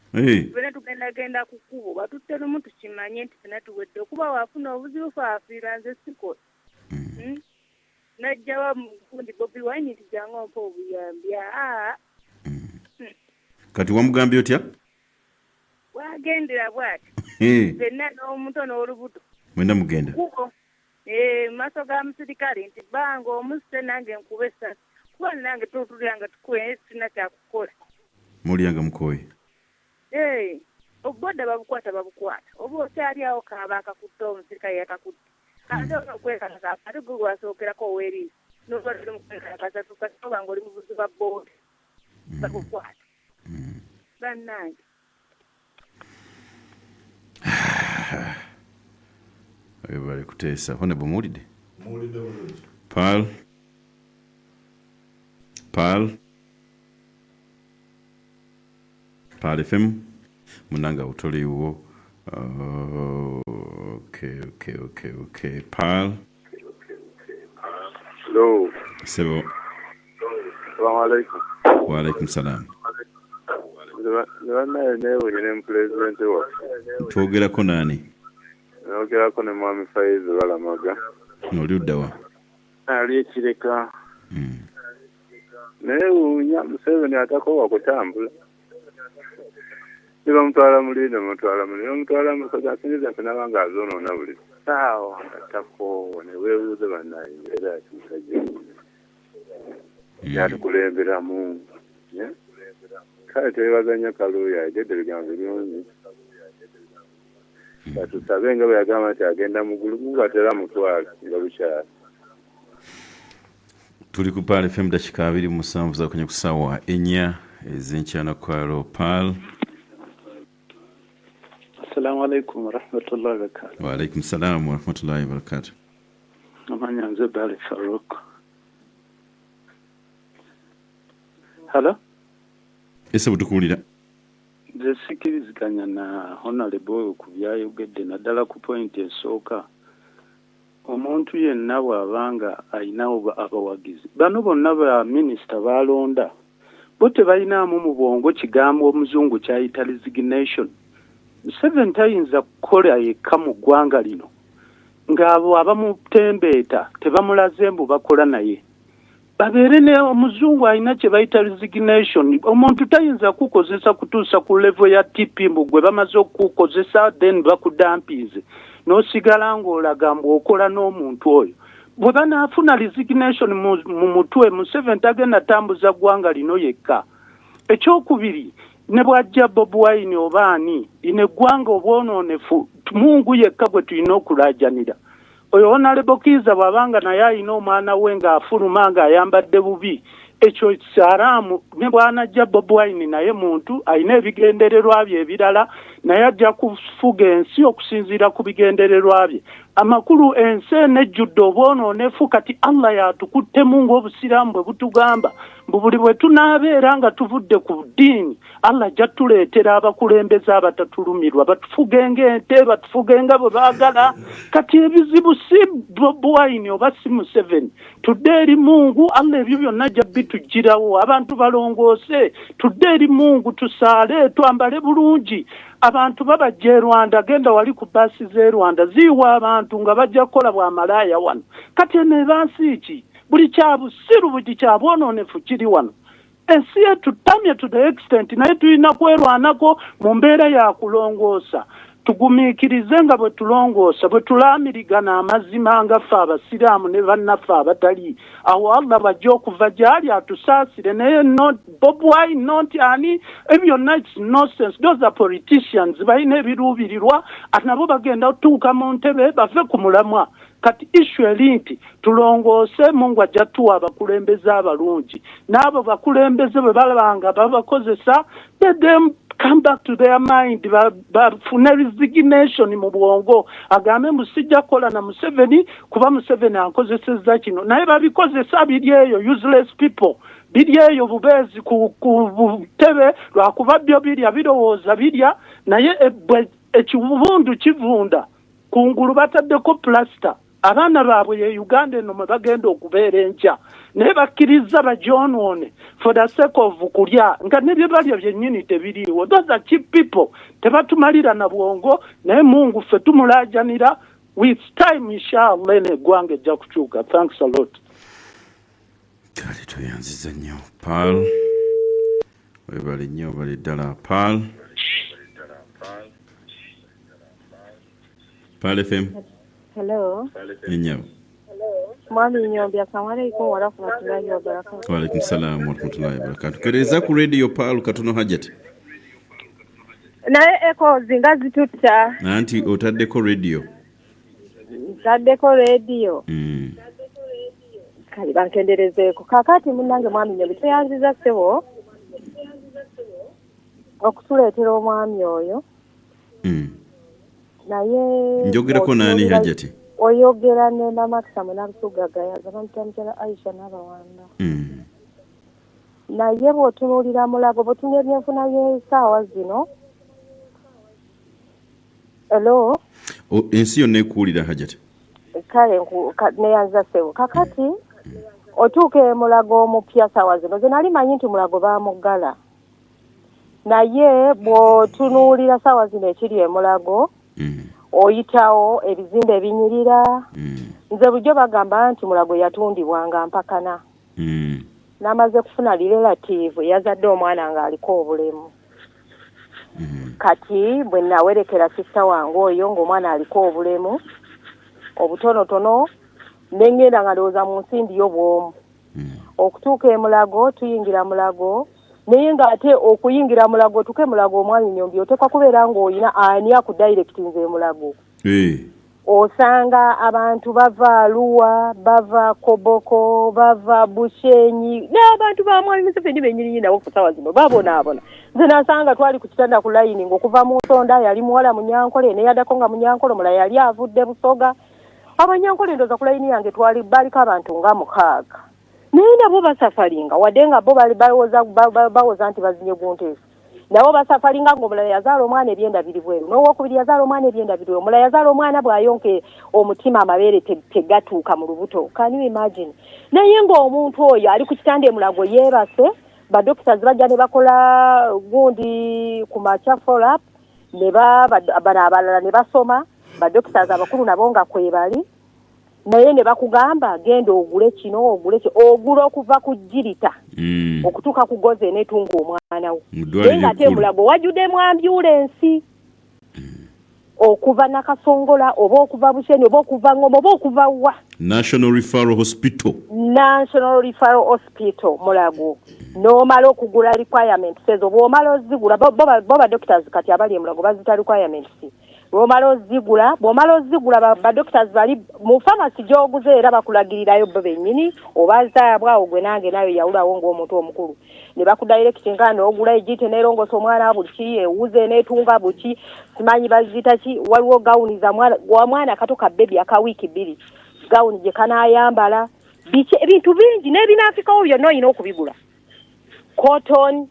Fena tugenda ku kkubo batutte lumu tukimanye nti fena tuwedde okuba waafuna obuzibu faafiira nze siko. Najjawa mukundi Bobi Wine nti jangu ompa obuyambi. Kati wamugambye otya? Wagendera bwati. Fenna n'omuto n'olubuto. Mwenda mugenda? Maaso ga musirikale nti banga omusite nange nkube essasi. Kuba nange tutulyanga tukuwe sina kyakukola. Mulyanga mukoye. Oboda babukwata. Oba okyali awo kaaba akakutte omusirikale yakakutte. Ate okwekakasa ate gwe wasookerako weeriisi. N'obadde mukwekakasa tukasooba ng'oli muvuzi ba boda. Bakukwata. Bannange. Bali kuteesa hone bumuulidde Paul FM munanga utoliwo. Okay Paul. Hello sebo. Assalamu alaikum. Wa alaikum salam. Twogerako nani? Nogerako ne Mwami Faizu Balamaga. Noli uddawa? Ali ekireka. Naye wuunya Museveni atakowa kutambula. Niba mutwala mulinde mutwala mukazi asinziza nabanga azonoona buli saawa atakowa ne weebuuze bannaye era akimusajja yatukulemberamu. Kale twebazanya Kaluuya ajjadde ebigambo birungi. Batusabe nga bwe yagamba nti agenda mu ggulu mubatera mutwala nga bukyali. Tuli ku Paul FM dakika 27 za kwenye kusawa enya ezenkya kwalo Paul. Assalamu alaikum warahmatullahi wabarakatuh. Wa alaikum salam warahmatullahi wabarakatuh. Amanya nze Bali Farouk. Hello? Ese butukulira. Nze sikiriziganya na honorable ku byayogedde naddala ku point esooka. Omuntu yenna bw'abanga ayina abawagizi. Bano bonna ba minisita balonda. Bo tebalinamu mu bwongo kigambo omuzungu kyayita resignation. Museveni tayinza kukola yekka mu ggwanga lino. Ng'abo abamutembeeta tebamulaze mbu bakola naye. Babeere ne omuzungu alina kye bayita resignation. Omuntu tayinza kukozesa kutuusa ku level ya TP mbu gwe bamaze okukozesa then bakudampize. N'osigala ng'olaga mbu okola n'omuntu oyo. Bwe banaafuna resignation mu mutwe Museveni tagenda tambuza ggwanga lino yekka. Ekyokubiri ne bw'ajja Bobi Wine obaani lino eggwanga obwonoonefu Mungu yekka gwe tulina okulaajanira. Oyo Honorable Kiza bw'abanga naye alina omwana we ng'afuluma ng'ayambadde bubi ekyo kisaraamu ne bw'anajja Bobi Wine naye muntu alina ebigendererwa bye ebirala naye ajja kufuga ensi okusinziira ku bigendererwa bye. Amakulu ensi enejjudde obwonoonefu kati Allah yatukuttemu ng'obusiraamu bwe butugamba mbu buli bwe tunaabeera nga tuvudde ku ddiini Allah ajja tuleetera abakulembeze abatatulumirwa batufuge ng'ente batufuge nga bwe baagala. Kati ebizibu si Bobi Wine oba si Museveni tudde eri Mungu Allah ebyo byonna ajja bitugirawo abantu balongoose tudde eri Mungu tusaale twambale bulungi. Abantu babajja e Rwanda genda wali ku basi z'e Rwanda ziiwa abantu nga bajja kukola bwa malaaya wano. Kati eno bansi ki buli kyabusiru buli kyabwonoonefu kiri wano. Ensi yetu tutamye to the extent naye tulina kwerwanako mu mbeera ya kulongoosa. Tugumiikirize nga bwe tulongoosa bwe tulaamirigana amazima nga ffe abasiraamu ne bannaffe abatali awo Allah bajja okuva gy'ali atusaasire naye Bobi Wine not ani ebyo it's nonsense. Those are politicians balina ebiruubirirwa ati nabo bagenda otuuka mu ntebe bave ku mulamwa. Kati issue eri nti tulongoose Mungu ajja tuwa abakulembeze abalungi n'abo bakulembeze bwe balabanga babakozesa them come back to their mind bafune resignation mu bwongo agambe musijja kola na Museveni kuba Museveni ankozesezza kino naye babikozesa biri eyo useless people biri eyo bubeezi ku butebe lwakuba byo birya birowooza birya naye ekibundu kivunda kungulu bataddeko plaster abaana baabwe ye Uganda eno mwe bagenda okubeera enkya naye bakkiriza bagyonoone for the sake of kulya nga nebyo balya byennyini tebiriiwo. Those are cheap people tebatumalira na bwongo naye Mungu ffe tumulaajanira with time inshallah n'eggwanga ejja kukyuka. Thanks a lot. Kale tweyanziza nnyo Paul webale nnyo bali ddala Paul FM. Hello. Hello. Mwami Nyombi, assalamu alaikum wa rahmatullahi wa barakatuh. Wa alaikum salam wa rahmatullahi wa barakatuh. Kereza ku radio Paul katono hajati. Naye eko zingazi tutta. Nanti otaddeko radio. Taddeko radio. Kali bankenderezeeko. Kakati munnange mwami Nyombi tweyanziza ssebo okutuleetera omwami oyo. Naye njogerako nani hajati oyogera ne na Maxam na Rusugagaya zabantamtana Aisha n'abawanda naye bw'otunuulira mulago bw'otunuulira ebyenfuna y'essaawa zino. Hello ensi yonna ekuwulira hajati kale neyanza ssebo kakati otuuke mulago omupya ssaawa zino ze nali manyi nti mulago baamuggala naye bw'otunuulira ssaawa zino ekiri emulago oyitawo ebizimbe ebinyirira nze bulijjo bagamba nti mulago yatundibwanga mpakana n'amaze kufuna relative yazadde omwana ng'aliko obulemu kati bwe nawerekera sista wange oyo ng'omwana aliko obulemu obutonotono nengenda nga ndowooza mu nsimbi y'obwomu okutuuka emulago tuyingira mulago naye ng'ate okuyingira mulago tuke mulago omwami Nyombi otekwa kubeera ng'olina ani akudirect nze mulago. Osanga abantu bava Arua, bava Koboko, bava Bushenyi n'abantu ba mwami Museveni bennyini nabo ku ssaawa zino babonaabona. Nze nasanga twali ku kitanda ku layini ng'okuva mu nsonda yali muwala Munyankole neyaddako nga Munyankole omulala yali avudde Busoga. Abanyankole ndowooza ku layini yange twali baliko abantu nga 6. naye nabo basafalinga wadde nga bo bawoza nti bazinye gunteesi nabo basafalinga ng'omulala yazaala omwana ebyenda biri bweru n'owokubiri yazaala omwana ebyenda biri omulala yazaala omwana bw'ayonke omutima amabeere tegatuuka mu lubuto. Can you imagine? Naye ng'omuntu oyo ali ku kitanda emulago yeebase badokitazi bajja ne bakola gundi ku makya follow up ne abalala ne basoma badokitazi abakulu nabo nga kwebali naye ne bakugamba genda ogule kino ogula okuva ku jirita okutuuka ku goze n'etunga omwana wo naye ng'ate mulago wajjuddemu ambyulensi okuva Nakasongola oba okuva Busheni oba okuva Ngoma oba okuva wa National Referral Hospital mulago n'omala okugula requirement sezo bw'omala ozigula bo badokitazi kati abali emulago bazita requirement bw'omala ozigula badokitazi bali mu pharmacy gy'oguze era bakulagirirayo bo bennyini oba zaabwawo gwe nange nayo yawulawo ng'omuntu omukulu ne bakudirectinga n'ogula ejite n'erongosa omwana buki ewuze n'etunga buki simanyi bazita ki waliwo gawuni za mwana kato ka baby aka wiiki 2 gawuni gye kanaayambala ebintu bingi n'ebinaafikawo byonna olina okubigula cotton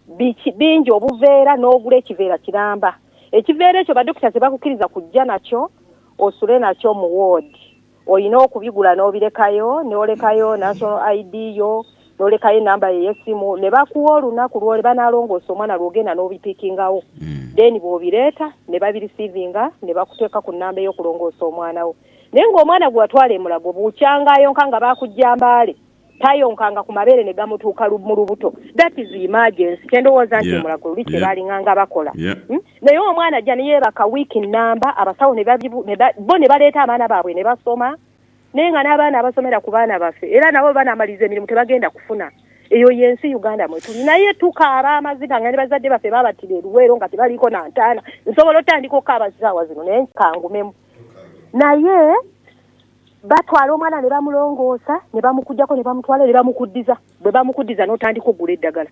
bingi obuveera n'ogula ekiveera kiramba ekiveera ekyo badokitazi bakukkiriza kujja nakyo osule nakyo mu ward olina okubigula n'obirekayo n'olekayo national ID yo n'olekayo enamba y'essimu ne bakuwa olunaku lw'ole banaalongoosa omwana lw'ogenda n'obipiikingawo then bw'obireeta ne babirisiivinga ne bakuteeka ku nnamba ey'okulongoosa omwana wo naye ng'omwana gwe watwala emulago buukyanga ayonka nga baakujja mbaale tayonkanga ku mabeere ne gamutuuka mu lubuto that is emergency kyendowooza nti emulago luli kyebalinganga bakola naye omwana ajja ne yeebaka wiiki nnamba abasawo bo ne baleeta abaana baabwe ne basoma naye nga n'abaana abasomera ku baana baffe era nabo banaamaliza emirimu tebagenda kufuna eyo yensi Uganda mwe tuli naye tukaaba amaziga nga ne bazadde baffe baabatira eruweero nga tebaliiko na ntaana nsobola otandika okukaaba zaawa zino naye kangumemu naye batwala omwana ne bamulongoosa ne bamukujjako ne bamutwala ne bamukuddiza bwe bamukuddiza n'otandika okugula eddagala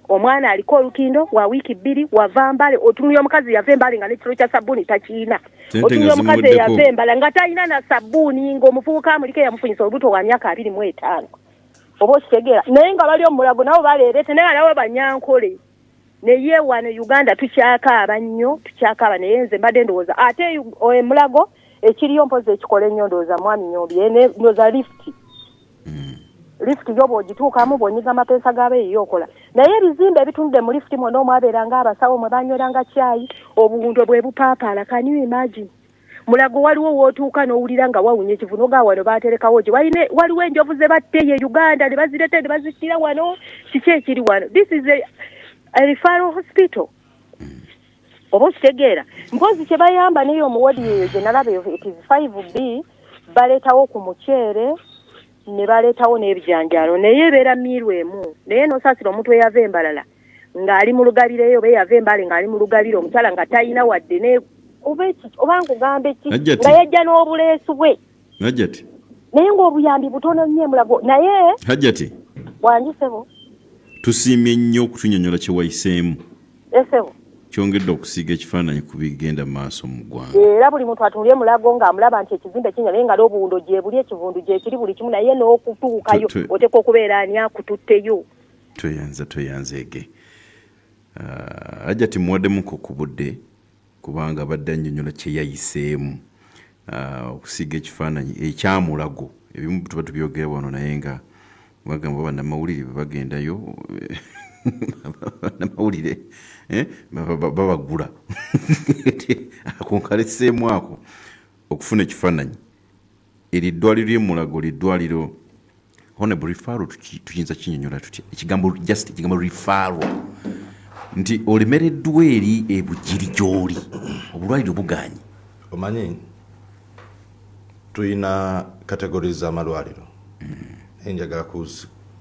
omwana aliko olutindo wa wiiki 2 wava mbale otunulya omukazi yava embale nga n'ekiro kya sabbuuni takiina otunulya omukazi eyava embala nga talina na sabbuuni ng'omuvubuka amuliko eyamufunyisa olubuto wa myaka 25 oba okitegeera naye nga bali omulago nabo baleerete naye nabo banyankole naye wano Uganda tukyakaaba nnyo naye nze mbadde ndowooza ate emulago ekiriyo mpozi ekikola ennyo ndowooza mwami Nyombye ndowooza lift yo bw'ogituukamu bw'onyiga amapeesa g'abeeyiyo okola naye ebizimbe ebitunudde mu lift mwonna omwabeeranga abasawo mwe banyweranga caayi obuwundo bwe bupaapaala can you imagine mulago waliwo wootuuka n'owulira nga wawunya ekivuno ga wano baaterekawo gye waliwo enjovu ze batte ye Uganda ne bazirete ne bazishyira wano kiki ekiri wano this is a referral hospital oba okitegeera mpozi kye bayamba naye omuwodi eyo gye nalaba it is 5B baleetawo ku muceere ne baleetawo n'ebijanjaalo naye ebeera miiru emu naye n'osaasira omuntu eyava embalala ng'ali mu lugabireyo oba eyava embale ng'ali mu lugabire omukyala nga talina wadde oba nkugamba eki nga yajja n'obuleesu bwe Hajjati naye ng'obuyambi butono nnyo emulago naye Hajjati wanjisebo tusiimye nnyo okutunyonnyola kye wayiseemu esebo kyongedde okusiiga ekifaananyi ku bigenda maaso mu ggwanga era buli muntu atunulye mulago ng'amulaba nti ekizimbe kinya naye nga n'obuwundo gye buli ekivundu gye kiri buli kimu naye n'okutuukayo oteekwa okubeera ani akututteyo toyanzeege Hajjati muwaddemuko ku budde kubanga badde annyonnyola kye yayiseemu okusiiga ekifaananyi ekyamulago ebimu tuba tubyogera wano naye nga bagamba bannamawulire bwe bagendayo bannamawulire babagula ako nkaleseemu ako okufuna ekifaananyi eri ddwaliro ly'emulago liddwaliro honorable referral tuyinza kinnyonnyola tutya ekigambo referral nti olemereddwa eri ebugiri gy'oli obulwaliro bugaanyi omanyi tuyina categories z'amalwaliro enjagala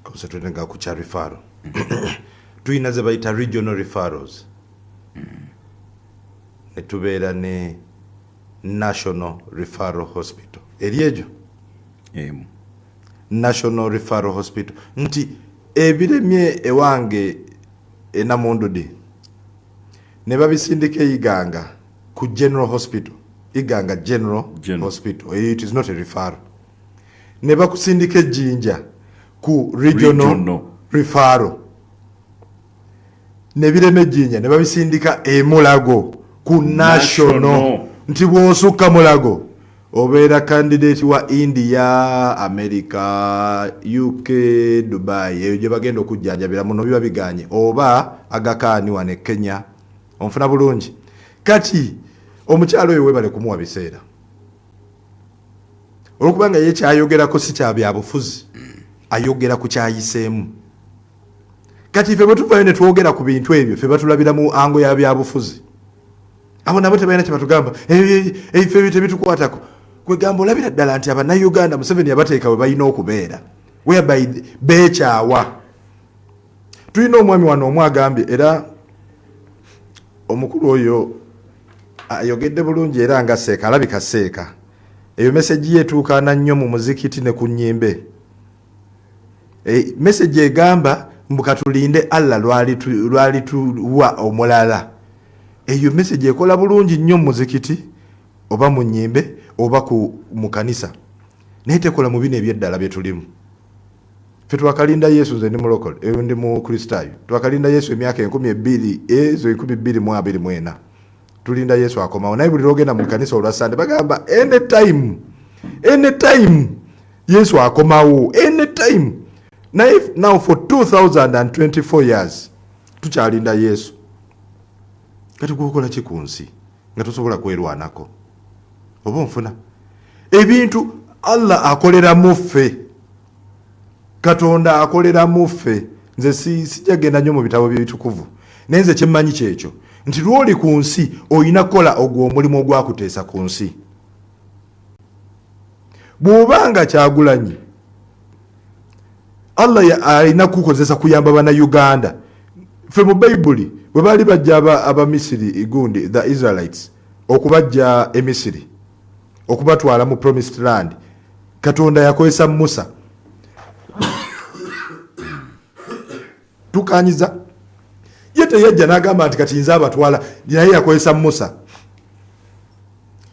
concentratinga ku kya referral tuyina ze bayita regional referrals ne tubeera ne national referral hospital eri egyo national referral hospital nti ebiremye ewange enamundudi ne babisindika Iganga ku general hospital Iganga general hospital it is not a referral ne bakusindika Jinja ku regional referral ne bireme ejjinja ne babisindika Mulago ku national nti bw'osukka Mulago obeera candidate wa India, America, UK, Dubai eyo gye bagenda okujjanjabira muno biba biganye oba agakaani wane Kenya onfuna bulungi kati omukyalo oyo webale kumuwa biseera olwokubanga ye kyayogerako si kya byabufuzi ayogera ku kyayiseemu kati ffe bwe tuvaayo ne twogera ku bintu ebyo ffe batulabira mu ango ya byabufuzi abo nabo tebalina kye batugamba ffe tebitukwatako kwegamba olabira ddala nti abannayuganda Museveni yabateeka we balina okubeera whereby beekyawa tulina omwami wano omwagambye era omukulu oyo ayogedde bulungi era nga seeka alabika seeka eyo meseji yeetuukaana nnyo mu muzikiti ne ku nnyimbe meseji egamba mbukatulinde Allah lwali tuwa omulala eyo meseji ekola bulungi nnyo mu muzikiti oba mu nnyimbe oba mu kanisa naye tekola mu bino ebyeddala bye tulimu ffe twakalinda Yesu nze ndi mulokole eyo ndi mu kristaayo twakalinda Yesu emyaka 2024 tulinda Yesu akomawo naye buli lwogenda mu kanisa olwa Sande bagamba anytime Yesu akomawo anytime naye now for 2024 years tukyalinda Yesu kati kukola ki ku nsi nga tosobola kwerwanako oba nfuna ebintu Allah akolera muffe Katonda akolera muffe nze sijagenda nnyo mu bitabo by'ebitukuvu naye nze kyemmanyi kyekyo nti lwoli ku nsi oyina kukola ogwo omulimu ogwakuteesa ku nsi bw'obanga Kyagulanyi Allah alina kukozesa kuyamba bana Uganda ffe mu Bayibuli bwe baali bajja Abamisiri igundi the Israelites okubajja Emisiri okubatwala mu promised land Katonda yakozesa Musa tukanyiza yete yajja n'agamba nti kati nze abatwala naye yakozesa Musa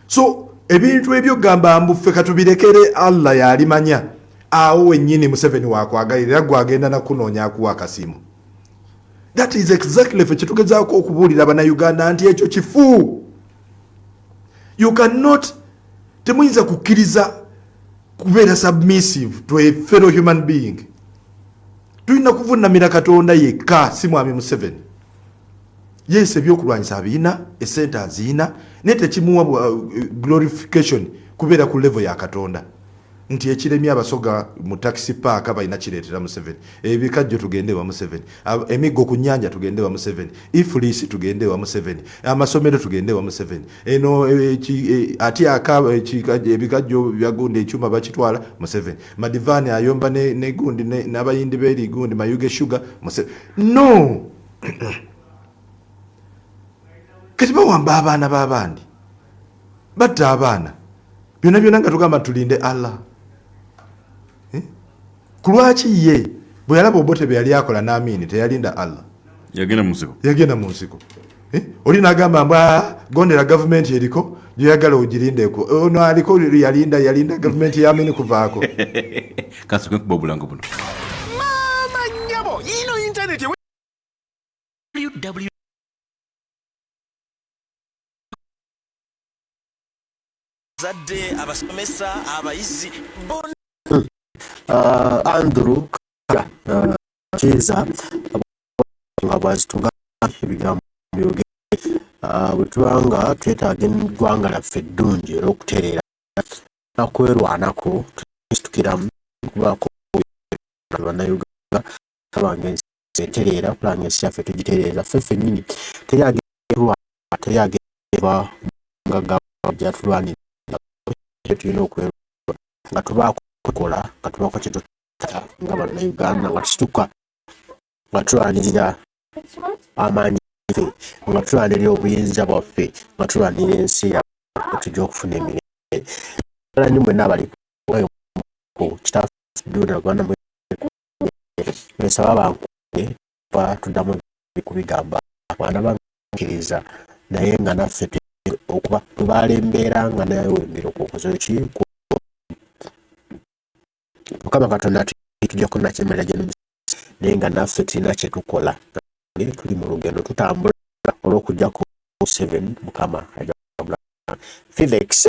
so ebintu ebyo gamba mbuffe katubirekere Allah yalimanya awo wennyini Museveni wakwagalira gwagenda nakunoonya akuwa akasimu that is exactly fe kitugezaako okubuulira bannayuganda nti ekyo kifu you cannot temuyinza kukkiriza kubeera submissive to a fellow human being tulina kuvunnamira Katonda yekka si mwami Museveni yes ebyokulwanyisa abiina esente aziina naye tekimuwa glorification kubeera ku level ya Katonda nti ekiremye abasoga mu taxi park balina kireetera Museveni ebikajjo tugende wa Museveni emiggo ku nnyanja tugende wa Museveni ifulisi tugende wa Museveni amasomero tugende wa Museveni eno ati ebikajjo byagundi ekyuma bakitwala Museveni madivani ayomba ne gundi n'abayindi beri gundi mayuge sugar Museveni no kati bawamba abaana b'abandi batta abaana byonna nga tugamba tulinde Allah kulwaki ye bwe yalaba Obote bye yali akola n'amini teyalinda Allah yagenda mu nsiko oli n'agamba mbwa gondera gavumenti eriko gyoyagala ogirindeko ono aliko yalinda gavumenti y'amini kuvaako kasukwe kuba obulango buno mama nyabo ino internet zadde abasomesa abayizi Andrew Kiza nga bwazituga ebigambo byogere bwe tubanga twetaaga eggwanga laffe eddungi era okutereera nakwerwanako tukitukiramu kubaako bannayuganda tabanga ensi etereera kulanga ensi yaffe tugitereeza ffe ffennyini teyagerwa nga gavumenti gyatulwanira tulina okwerwa nga tubaako kukola nga tubaako kyetutata nga bannayuganda nga tusituka nga tulwanirira amaanyi ffe nga tulwanirira obuyinza bwaffe nga tulwanirira ensi yaffe tujja okufuna emirembe era ni mwenna abali ku kitaffe Dunda Rwanda mwesaba abankunge tuddamu kubigamba abaana bakkiriza naye nga naffe okuba tubaala embeera nga naye wembera okukoza ki Mukama Katonda tujja konna kyemera gye naye nga naffe tulina kye tukola tuli mu lugendo tutambula olw'okujja ku 7 mukama ajja Felix